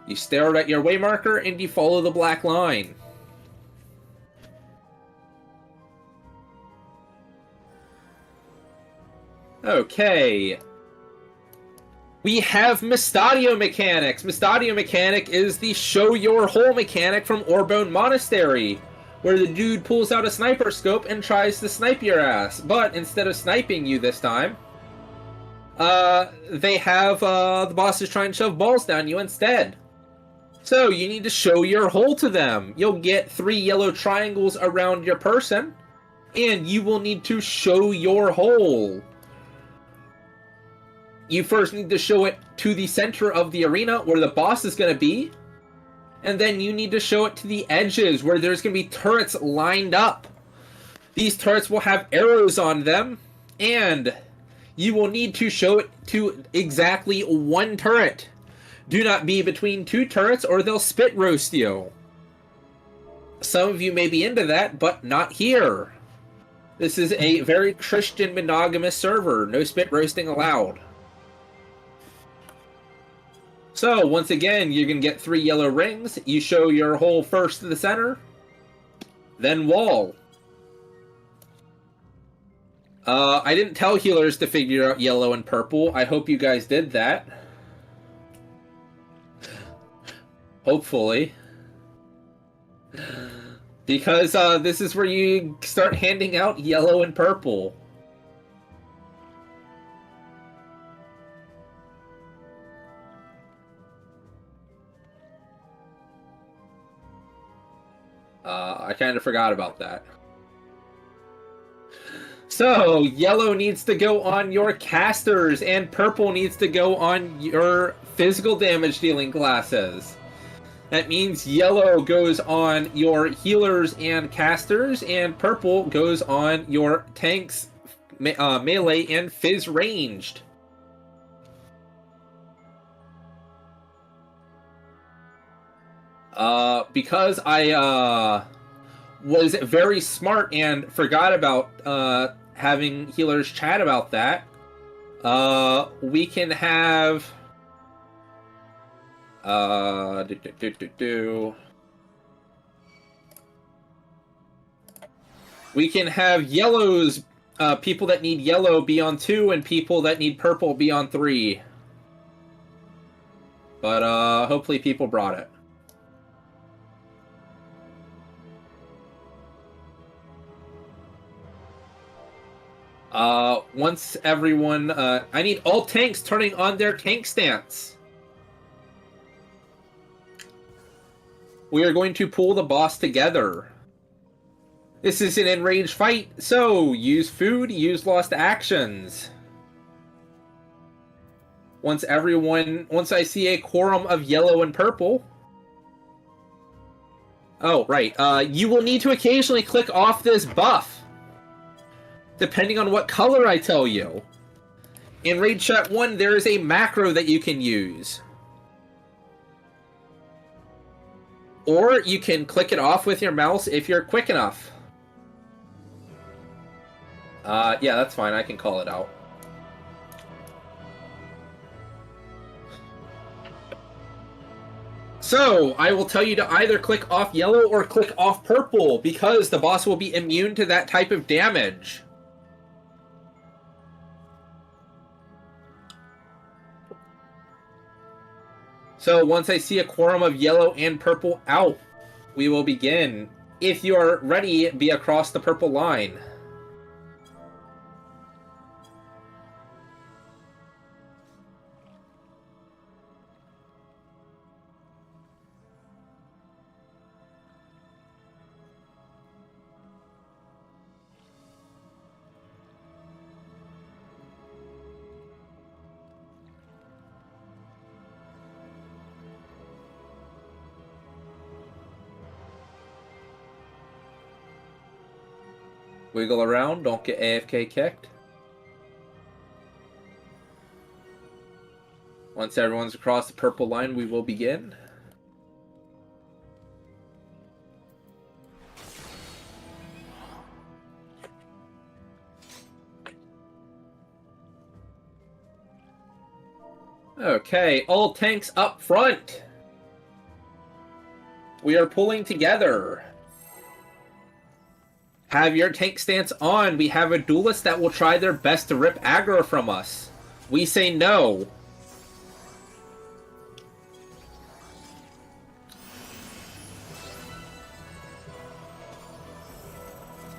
You stare at your waymarker and you follow the black line. Okay. We have Mystadio mechanics. Mystadio mechanic is the show your hole mechanic from Orbone Monastery, where the dude pulls out a sniper scope and tries to snipe your ass. But instead of sniping you this time, they have the bosses try and shove balls down you instead. So you need to show your hole to them. You'll get 3 yellow triangles around your person, and you will need to show your hole. You first need to show it to the center of the arena where the boss is going to be, and then you need to show it to the edges where there's going to be turrets lined up. These turrets will have arrows on them, and you will need to show it to exactly 1 turret. Do not be between 2 turrets or they'll spit roast you. Some of you may be into that, but not here. This is a very Christian monogamous server. No spit roasting allowed. So, once again, you're going to get 3 yellow rings. You show your hole first to the center, then wall. I didn't tell healers to figure out yellow and purple. I hope you guys did that. Hopefully. Because this is where you start handing out yellow and purple. I kind of forgot about that. So, yellow needs to go on your casters, and purple needs to go on your physical damage dealing classes. That means yellow goes on your healers and casters, and purple goes on your tanks, melee, and fizz ranged. Because I was very smart and forgot about having healers chat about that, we can have we can have yellows, people that need yellow be on 2, and people that need purple be on 3. But hopefully people brought it. Once everyone, I need all tanks turning on their tank stance. We are going to pull the boss together. This is an enraged fight, so use food, use lost actions. Once I see a quorum of yellow and purple. Oh, right. You will need to occasionally click off this buff, depending on what color I tell you. In Raid Chat 1, there is a macro that you can use. Or you can click it off with your mouse if you're quick enough. Yeah, that's fine. I can call it out. So, I will tell you to either click off yellow or click off purple, because the boss will be immune to that type of damage. So once I see a quorum of yellow and purple out, we will begin. If you are ready, be across the purple line. Wiggle around, don't get AFK kicked. Once everyone's across the purple line, we will begin. Okay, all tanks up front. We are pulling together. Have your tank stance on. We have a duelist that will try their best to rip aggro from us. We say no.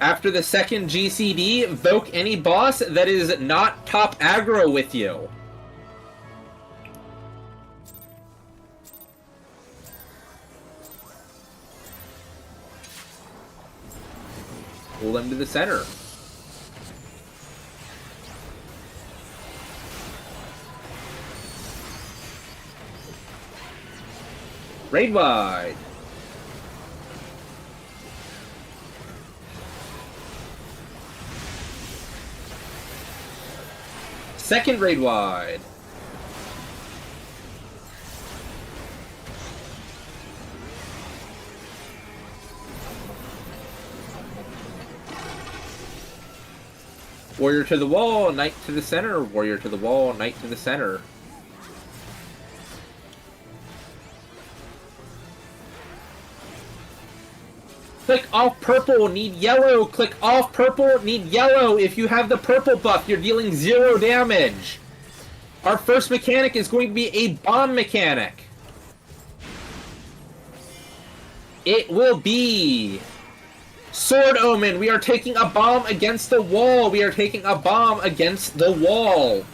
After the second GCD, invoke any boss that is not top aggro with you. Pull them to the center. Raid wide. Second raid wide. Warrior to the wall, knight to the center. Warrior to the wall, knight to the center. Click off purple, need yellow. Click off purple, need yellow. If you have the purple buff, you're dealing 0 damage. Our first mechanic is going to be a bomb mechanic. It will be Sword Omen. We are taking a bomb against the wall. We are taking a bomb against the wall.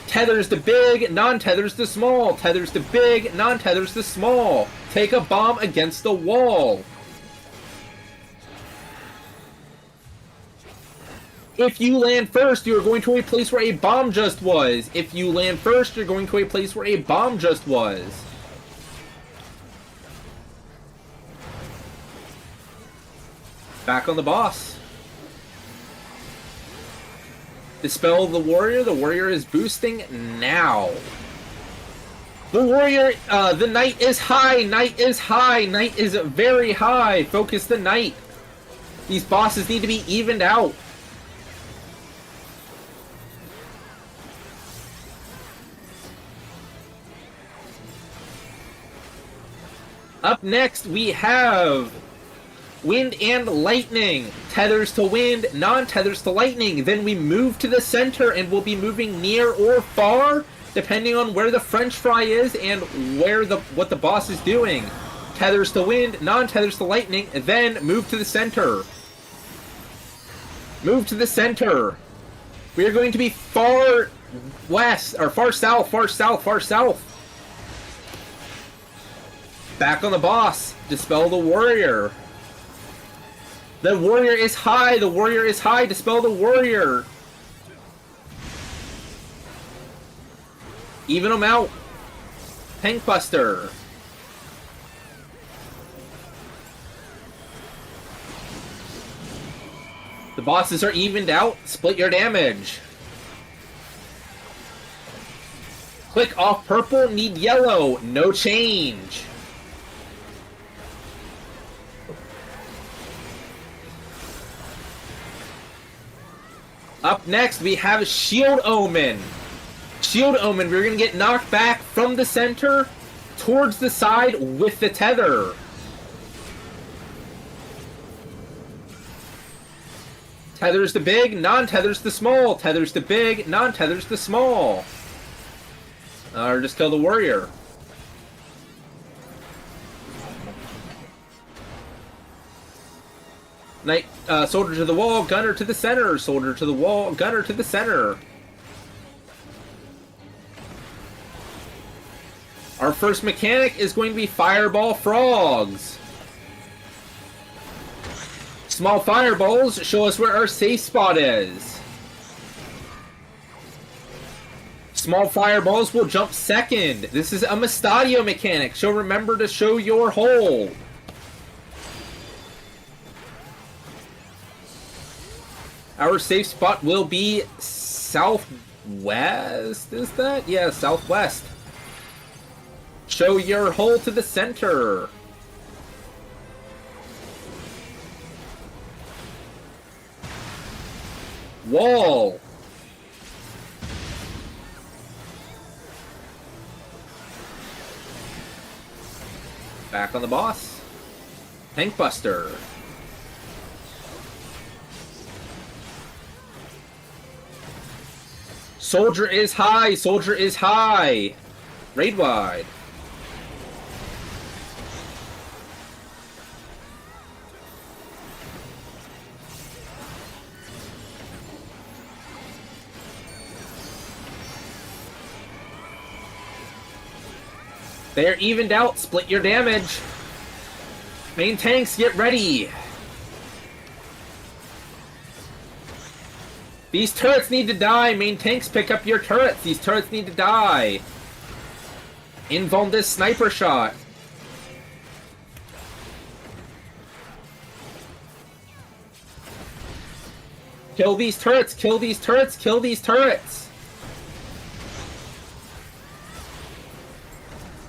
Tethers the big, non-tethers the small. Tethers the big, non-tethers the small. Take a bomb against the wall. If you land first, you are going to a place where a bomb just was. If you land first, you're going to a place where a bomb just was. Back on the boss. Dispel the warrior. The warrior is boosting now. The warrior, the knight is high. Knight is high. Knight is very high. Focus the knight. These bosses need to be evened out. Up next, we have wind and lightning. Tethers to wind, non-tethers to lightning. Then we move to the center and we'll be moving near or far, depending on where the French fry is and what the boss is doing. Tethers to wind, non-tethers to lightning. Then move to the center. Move to the center. We are going to be far west, or far south, far south, far south. Back on the boss. Dispel the warrior. The warrior is high. The warrior is high. Dispel the warrior. Even them out. Tank Buster. The bosses are evened out. Split your damage. Click off purple. Need yellow. No change. Up next, we have Shield Omen. Shield Omen, we're going to get knocked back from the center towards the side with the tether. Tethers to big, non-tethers to small. Tethers to big, non-tethers to small. Or just kill the warrior. Knight, soldier to the wall, gunner to the center. Soldier to the wall, gunner to the center. Our first mechanic is going to be Fireball Frogs. Small fireballs show us where our safe spot is. Small fireballs will jump second. This is a Mustadio mechanic, so remember to show your hole. Our safe spot will be southwest, is that? Yeah, southwest. Show your hole to the center. Wall. Back on the boss. Tank Buster. Soldier is high. Soldier is high. Raid wide. They're evened out. Split your damage. Main tanks, get ready. These turrets need to die. Main tanks, pick up your turrets. These turrets need to die. Invuln this sniper shot. Kill these turrets. Kill these turrets. Kill these turrets.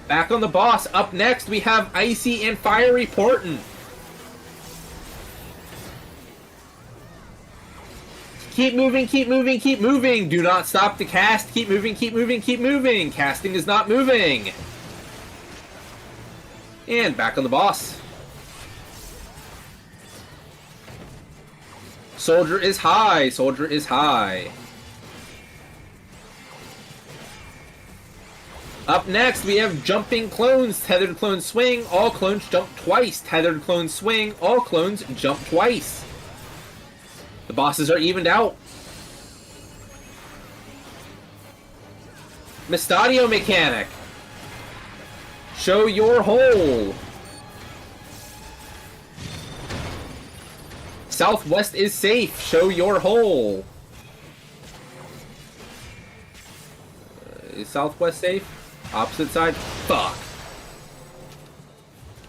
Back on the boss. Up next, we have Icy and Fiery Portent. Keep moving, keep moving, keep moving. Do not stop to cast. Keep moving, keep moving, keep moving. Casting is not moving. And back on the boss. Soldier is high. Soldier is high. Up next, we have Jumping Clones. Tethered Clone Swing. All clones jump twice. Tethered Clone Swing. All clones jump twice. The bosses are evened out. Mustadio mechanic. Show your hole. Southwest is safe. Show your hole. Is Southwest safe? Opposite side? Fuck.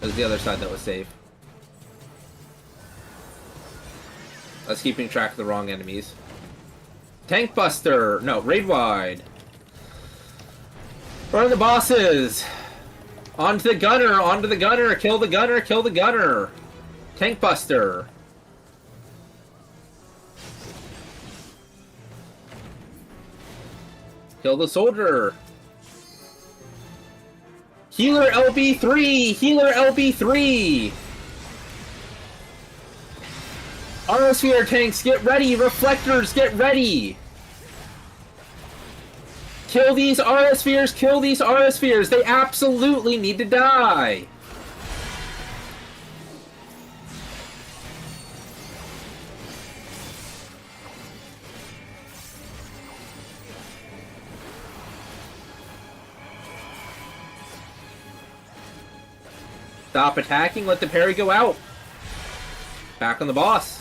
It was the other side that was safe. That's keeping track of the wrong enemies. Tank Buster! No, Raid Wide. Run the bosses! Onto the gunner! Onto the gunner! Kill the gunner! Kill the gunner! Tank Buster! Kill the soldier! Healer LB3! Healer LB3! Aerosphere tanks, get ready! Reflectors, get ready! Kill these Aerospheres! Kill these Aerospheres! They absolutely need to die! Stop attacking, let the parry go out. Back on the boss.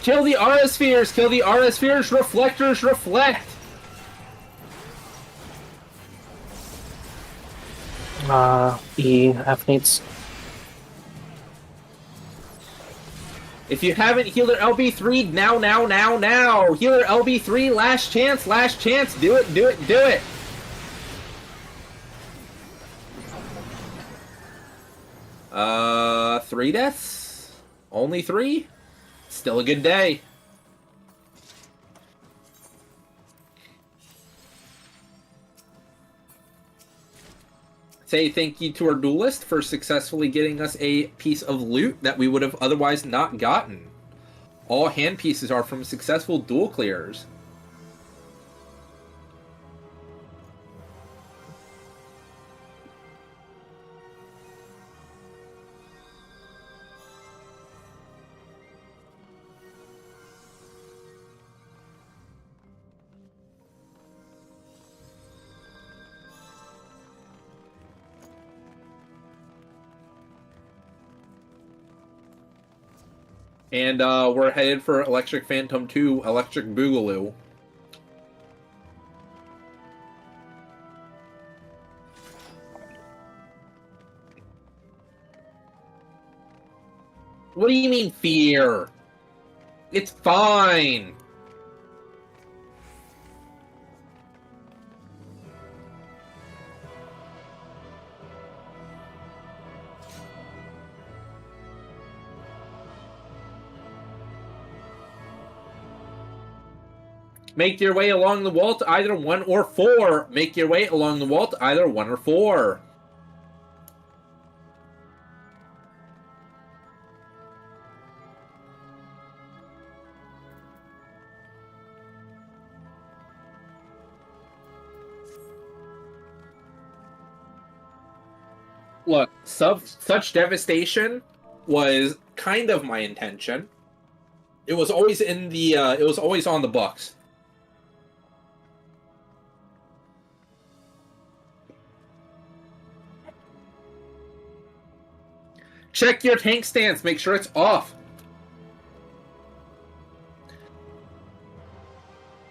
Kill the Aerospheres! Kill the Aerospheres! Reflectors, reflect! F needs. If you haven't, Healer LB3, now, now, now, now! Healer LB3, last chance, last chance! Do it, do it, do it! Three deaths? Only 3? Still a good day. Say thank you to our duelist for successfully getting us a piece of loot that we would have otherwise not gotten. All hand pieces are from successful duel clears. And we're headed for Electric Phantom 2, Electric Boogaloo. What do you mean, fear? It's fine! Make your way along the wall to either 1 or 4. Make your way along the wall to either 1 or 4. Look, such devastation was kind of my intention. It was always in the it was always on the books. Check your tank stance, make sure it's off.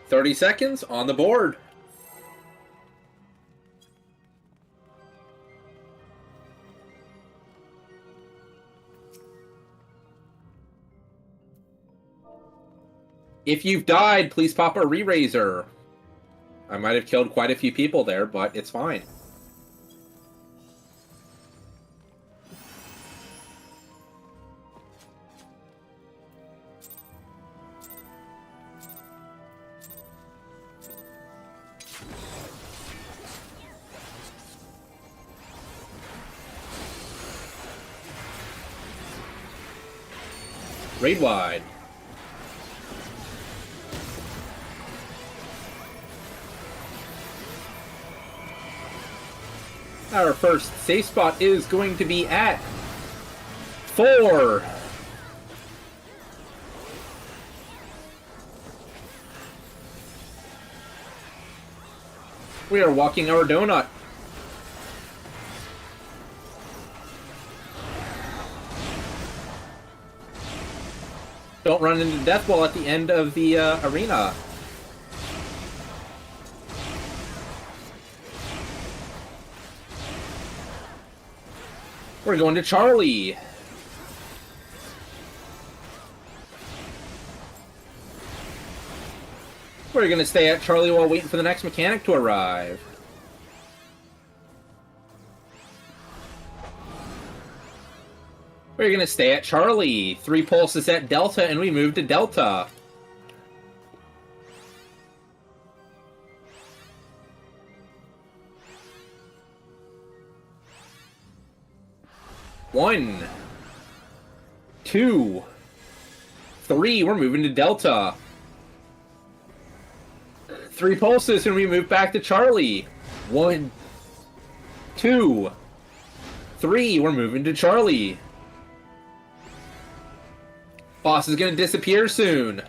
30 seconds on the board. If you've died, please pop a re-raiser. I might have killed quite a few people there, but it's fine. Raid wide. Our first safe spot is going to be at 4. We are walking our donut. Don't run into death wall at the end of the arena. We're going to Charlie. We're gonna stay at Charlie while waiting for the next mechanic to arrive. We're gonna stay at Charlie. 3 pulses at Delta, and we move to Delta. One, 2, 3. We're moving to Delta. 3 pulses, and we move back to Charlie. 1, 2, 3. We're moving to Charlie. Boss is gonna disappear soon.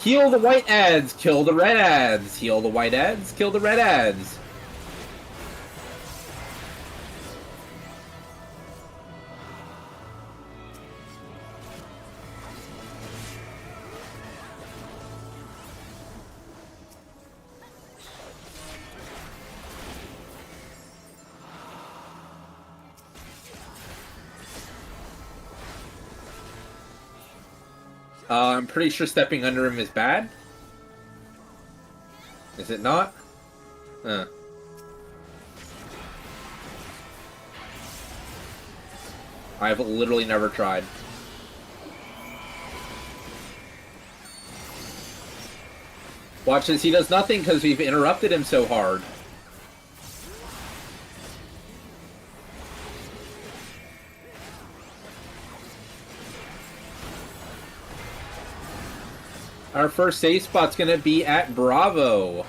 Heal the white ads, kill the red ads. Heal the white ads, kill the red ads. I'm pretty sure stepping under him is bad. Is it not? I've literally never tried. Watch this, he does nothing because we've interrupted him so hard. Our first save spot's gonna be at Bravo.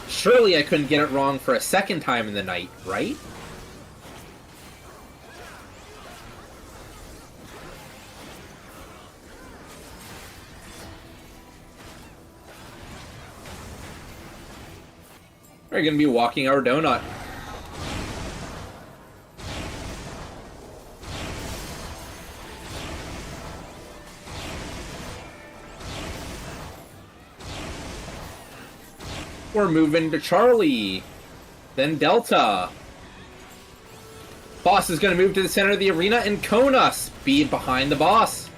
Surely I couldn't get it wrong for a second time in the night, right? We're gonna be walking our donut. We're moving to Charlie. Then Delta. Boss is going to move to the center of the arena and cone us. Speed behind the boss.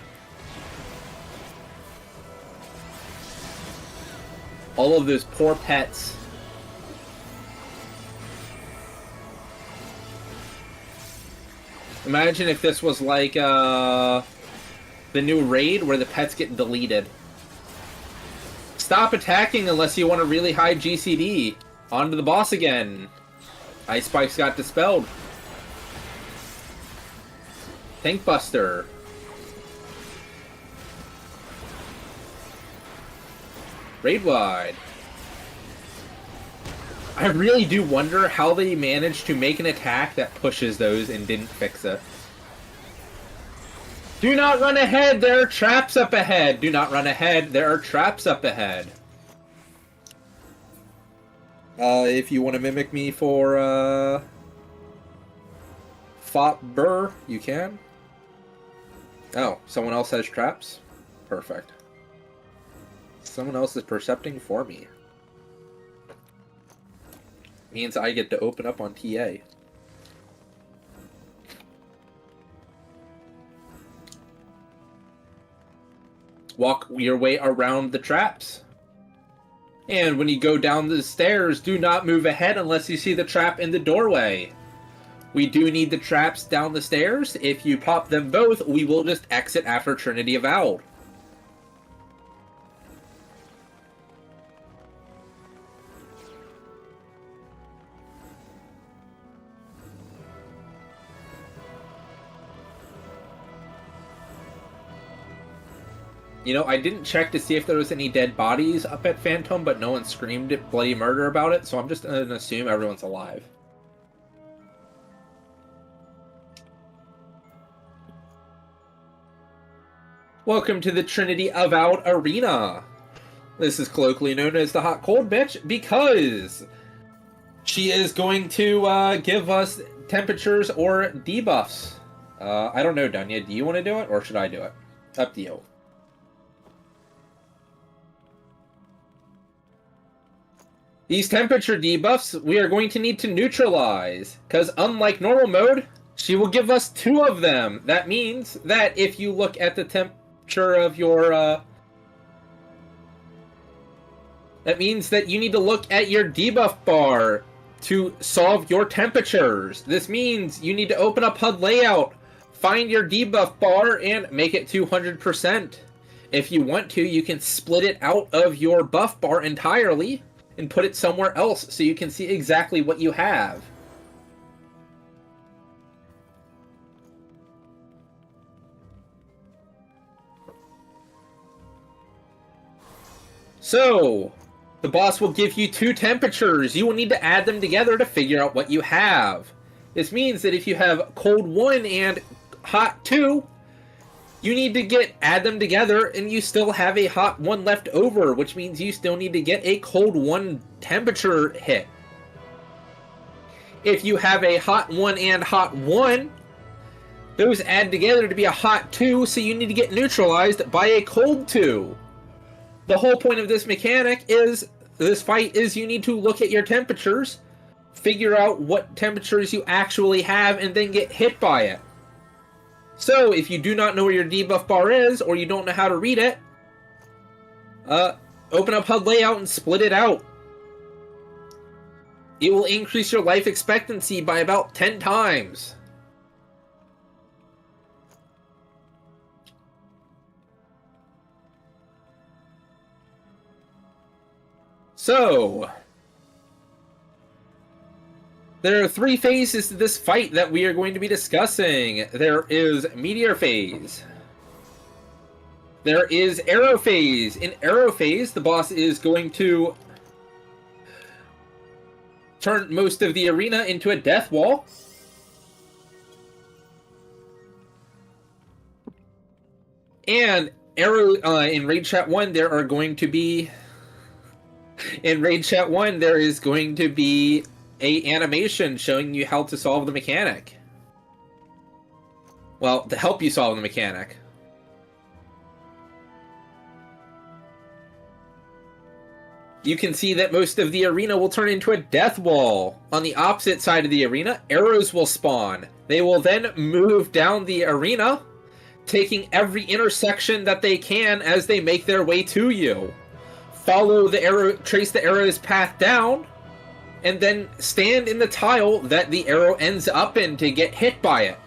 All of those poor pets. Imagine if this was like the new raid where the pets get deleted. Stop attacking unless you want a really high GCD. On to the boss again. Ice Spikes got dispelled. Tank Buster. Raid wide. I really do wonder how they managed to make an attack that pushes those and didn't fix it. Do not run ahead! There are traps up ahead! Do not run ahead! There are traps up ahead! If you want to mimic me for, Fop Burr, you can. Oh, someone else has traps? Perfect. Someone else is percepting for me. Means I get to open up on TA. Walk your way around the traps. And when you go down the stairs, do not move ahead unless you see the trap in the doorway. We do need the traps down the stairs. If you pop them both, we will just exit after Trinity Avowed. You know, I didn't check to see if there was any dead bodies up at Phantom, but no one screamed bloody murder about it, so I'm just going to assume everyone's alive. Welcome to the Trinity Avowed Arena. This is colloquially known as the Hot Cold Bitch because she is going to give us temperatures or debuffs. I don't know, Dunya. Do you want to do it, or should I do it? Up to you. These temperature debuffs we are going to need to neutralize, because unlike normal mode, she will give us 2 of them. That means that if you look at the temperature of your, that means that you need to look at your debuff bar to solve your temperatures. This means you need to open up HUD layout, find your debuff bar, and make it 200%. If you want to, you can split it out of your buff bar entirely and put it somewhere else so you can see exactly what you have. So, the boss will give you 2 temperatures. You will need to add them together to figure out what you have. This means that if you have cold 1 and hot 2, you need to add them together, and you still have a hot 1 left over, which means you still need to get a cold 1 temperature hit. If you have a hot 1 and hot 1, those add together to be a hot 2, so you need to get neutralized by a cold 2. The whole point of this mechanic is, this fight is you need to look at your temperatures, figure out what temperatures you actually have, and then get hit by it. So, if you do not know where your debuff bar is, or you don't know how to read it, open up HUD layout and split it out. It will increase your life expectancy by about 10 times. So, there are 3 phases to this fight that we are going to be discussing. There is Meteor Phase. There is Arrow Phase. In Arrow Phase, the boss is going to turn most of the arena into a death wall. And in Raid Chat 1, there are going to be... In Raid Chat 1, there is going to be a animation showing you how to solve the mechanic. Well, to help you solve the mechanic. You can see that most of the arena will turn into a death wall. On the opposite side of the arena, arrows will spawn. They will then move down the arena, taking every intersection that they can as they make their way to you. Follow the arrow, trace the arrow's path down, and then stand in the tile that the arrow ends up in to get hit by it.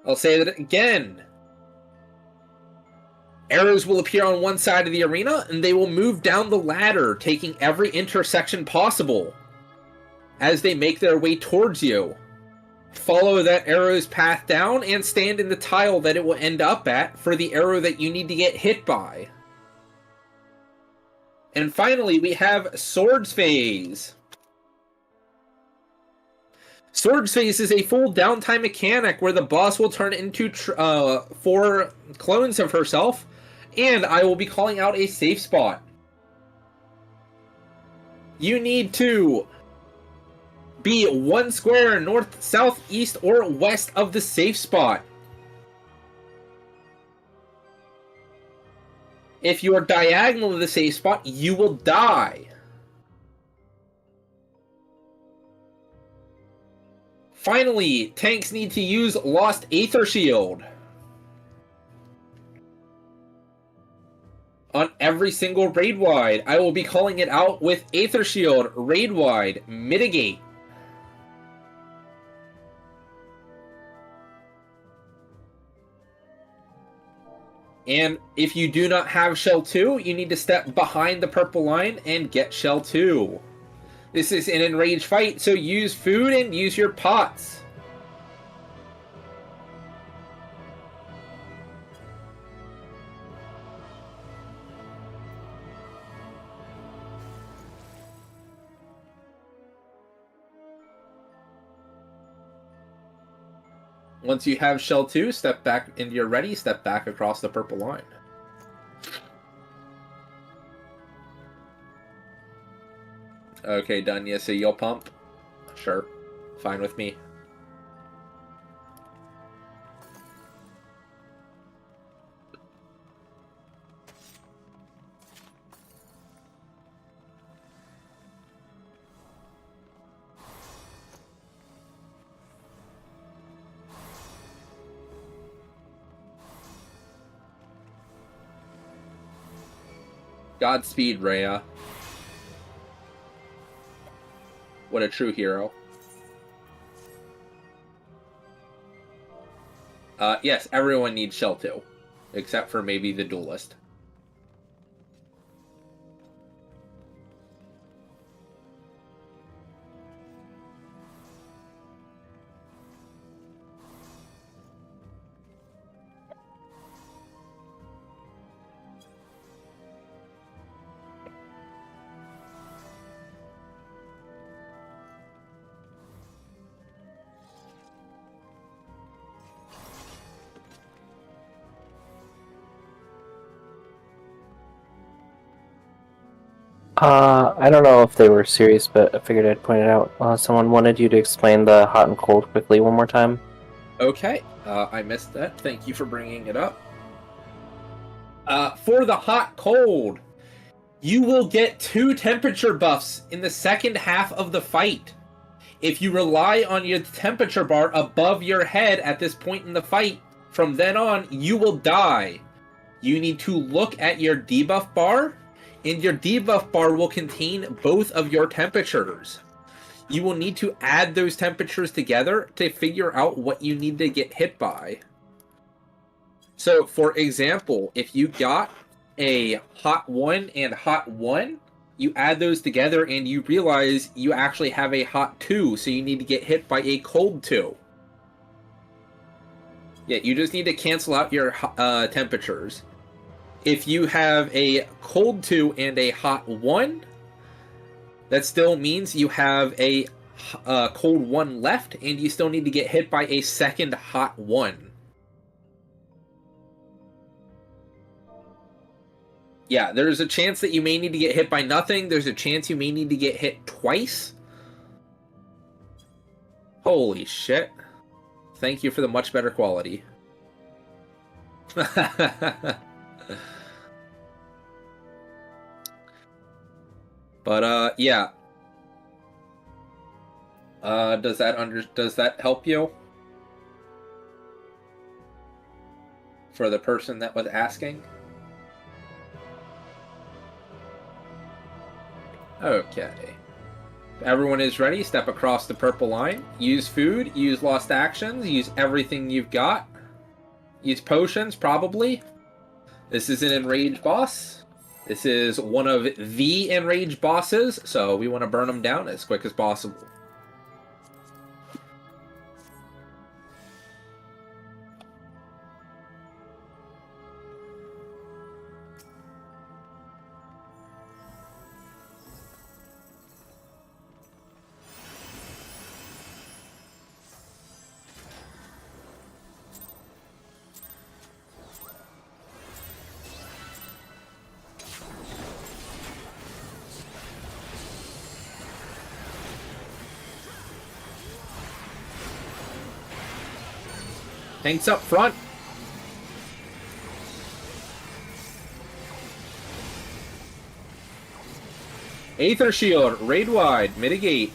I'll say that again. Arrows will appear on one side of the arena, and they will move down the ladder, taking every intersection possible as they make their way towards you. Follow that arrow's path down and stand in the tile that it will end up at for the arrow that you need to get hit by. And finally, we have Swords Phase. Swords Phase is a full downtime mechanic where the boss will turn into 4 clones of herself, and I will be calling out a safe spot. You need to be 1 square north, south, east, or west of the safe spot. If you are diagonal to the safe spot, you will die. Finally, tanks need to use Lost Aether Shield on every single raid wide. I will be calling it out with Aether Shield, raid wide, mitigate. And if you do not have Shell 2, you need to step behind the purple line and get Shell 2. This is an enraged fight, so use food and use your pots. Once you have Shell 2, step back into your ready, step back across the purple line. Okay, done. Yeah, so you'll pump? Sure. Fine with me. Godspeed, Rhea. What a true hero. Yes, everyone needs Shell 2. Except for maybe the Duelist. I don't know if they were serious, but I figured I'd point it out. Someone wanted you to explain the hot and cold quickly one more time. Okay, I missed that. Thank you for bringing it up. For the hot cold, you will get 2 temperature buffs in the second half of the fight. If you rely on your temperature bar above your head at this point in the fight, from then on, you will die. You need to look at your debuff bar, and your debuff bar will contain both of your temperatures. You will need to add those temperatures together to figure out what you need to get hit by. So, for example, if you got a hot 1 and hot 1, you add those together and you realize you actually have a hot 2, so you need to get hit by a cold 2. Yeah, you just need to cancel out your temperatures. If you have a cold 2 and a hot 1, that still means you have a cold 1 left, and you still need to get hit by a second hot 1. Yeah, there's a chance that you may need to get hit by nothing. There's a chance you may need to get hit twice. Holy shit. Thank you for the much better quality. But, yeah. Does that help you? For the person that was asking? Okay. If everyone is ready, step across the purple line. Use food, use lost actions, use everything you've got. Use potions, probably. This is an enraged boss. This is one of the enraged bosses, so we want to burn them down as quick as possible. Tanks up front. Aether Shield, raid wide, mitigate.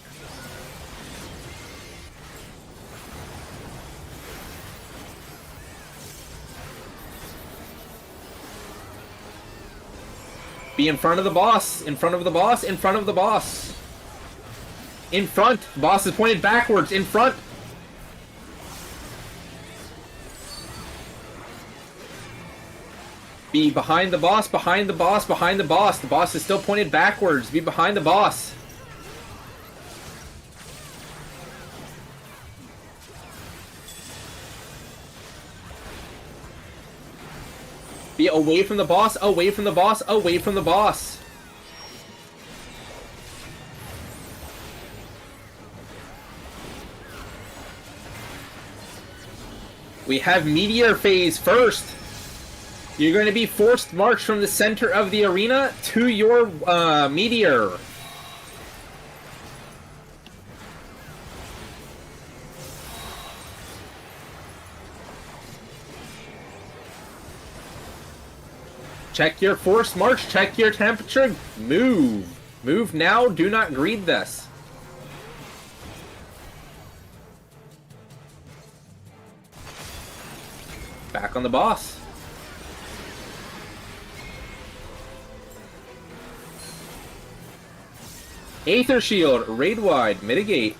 Be in front of the boss, in front of the boss, in front of the boss. In front, the boss is pointed backwards, in front. Be behind the boss, behind the boss, behind the boss. The boss is still pointed backwards. Be behind the boss. Be away from the boss, away from the boss, away from the boss. We have Meteor Phase first. You're going to be forced march from the center of the arena to your meteor. Check your forced march, check your temperature, move. Move now, do not greed this. Back on the boss. Aether Shield, raid wide, mitigate.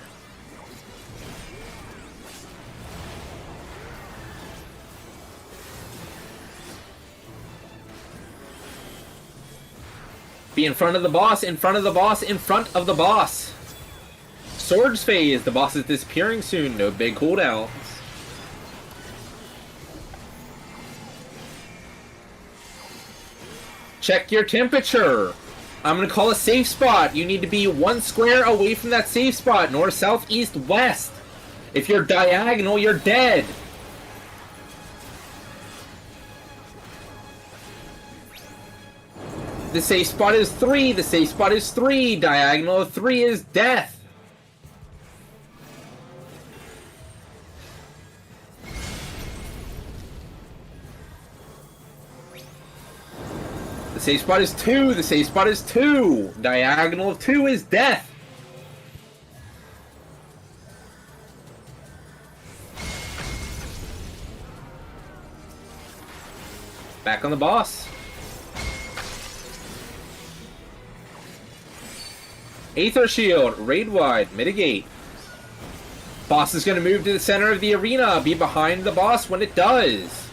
Be in front of the boss, in front of the boss, in front of the boss. Swords phase, the boss is disappearing soon, no big cooldowns. Check your temperature. I'm gonna call a safe spot. You need to be 1 square away from that safe spot. North, south, east, west. If you're diagonal, you're dead. The safe spot is 3. The safe spot is 3. Diagonal of 3 is death. The safe spot is 2. The safe spot is 2. Diagonal of 2 is death. Back on the boss. Aether Shield, raid wide, mitigate. Boss is going to move to the center of the arena. Be behind the boss when it does.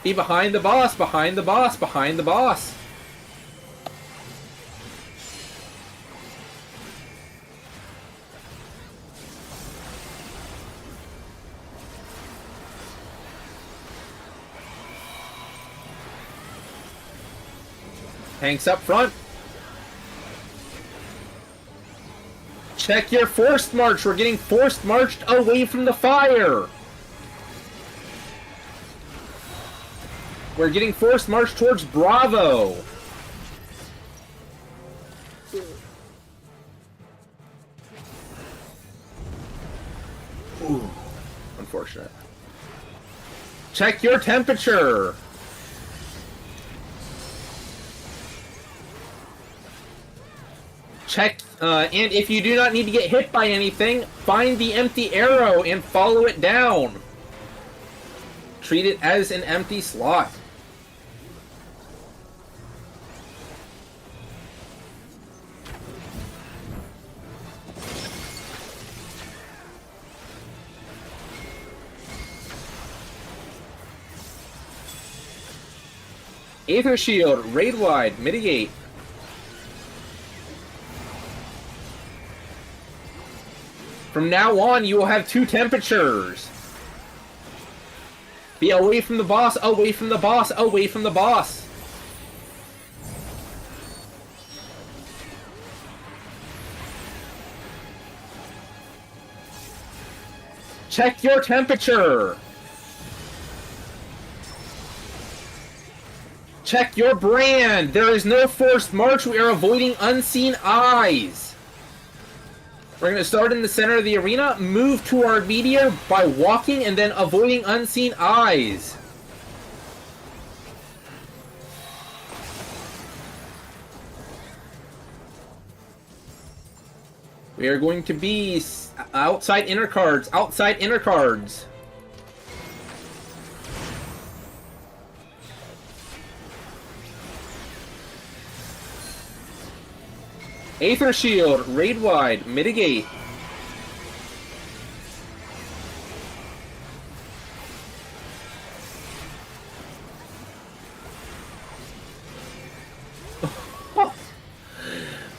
Be behind the boss, behind the boss, behind the boss. Tanks up front. Check your forced march. We're getting forced marched away from the fire. We're getting forced marched towards Bravo. Ooh, unfortunate. Check your temperature. Check, and if you do not need to get hit by anything, find the empty arrow and follow it down. Treat it as an empty slot. Aether Shield, raid wide, mitigate. From now on, you will have 2 temperatures. Be away from the boss, away from the boss, away from the boss. Check your temperature. Check your brand. There is no forced march. We are avoiding unseen eyes. We're going to start in the center of the arena, move to our meteor by walking and then avoiding unseen eyes. We are going to be outside inner cards, outside inner cards. Aether Shield, raid wide, mitigate.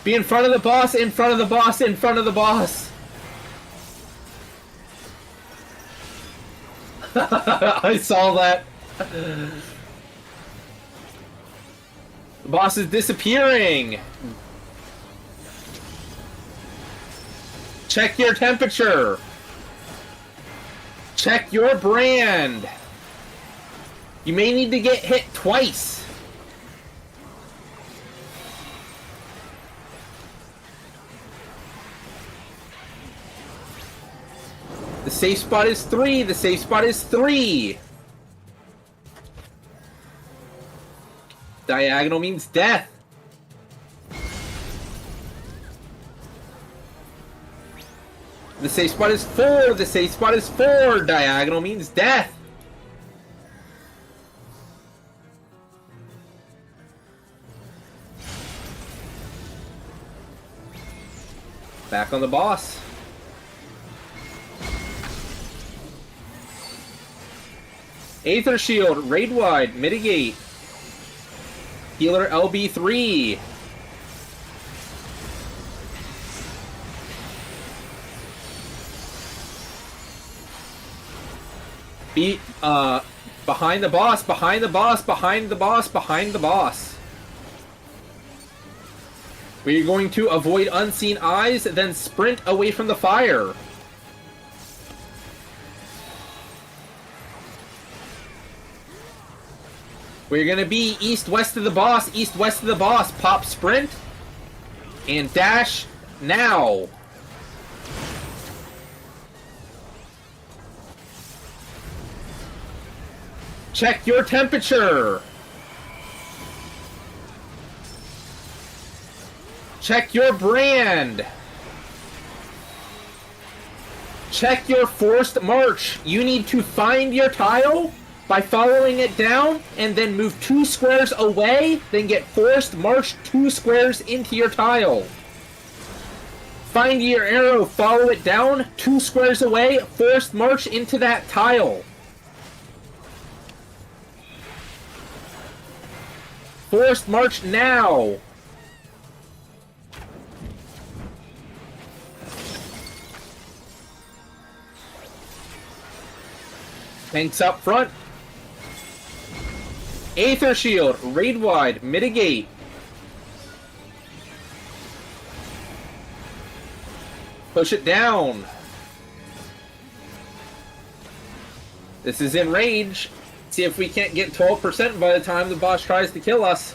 Be in front of the boss, in front of the boss, in front of the boss. I saw that. The boss is disappearing. Check your temperature. Check your brand. You may need to get hit twice. The safe spot is 3. The safe spot is 3. Diagonal means death. The safe spot is 4. The safe spot is 4. Diagonal means death. Back on the boss. Aether Shield, raid wide, mitigate. Healer LB3. Be behind the boss, behind the boss, behind the boss, behind the boss. We're going to avoid unseen eyes, then sprint away from the fire. We're gonna be east-west of the boss, east-west of the boss. Pop sprint and dash now. Check your temperature. Check your brand. Check your forced march. You need to find your tile by following it down and then move 2 squares away, then get forced march 2 squares into your tile. Find your arrow, follow it down, 2 squares away, forced march into that tile. Forced march now. Tanks up front. Aether Shield, raid wide, mitigate. Push it down. This is in range. See if we can't get 12% by the time the boss tries to kill us.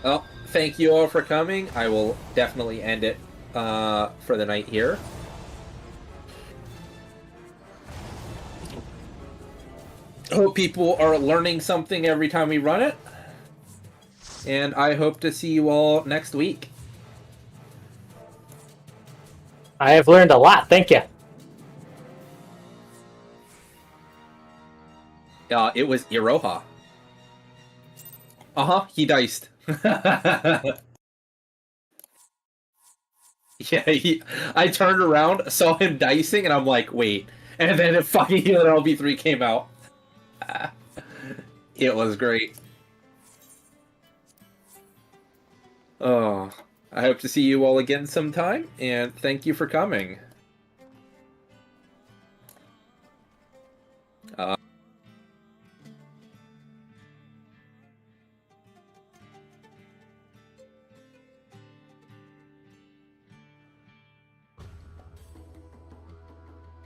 Well, thank you all for coming. I will definitely end it for the night here. Hope people are learning something every time we run it. And I hope to see you all next week. I have learned a lot. Thank you. It was Iroha. He diced. Yeah, I turned around, saw him dicing, and I'm like, wait. And then a fucking Healer LB3 came out. It was great. Oh, I hope to see you all again sometime, and thank you for coming.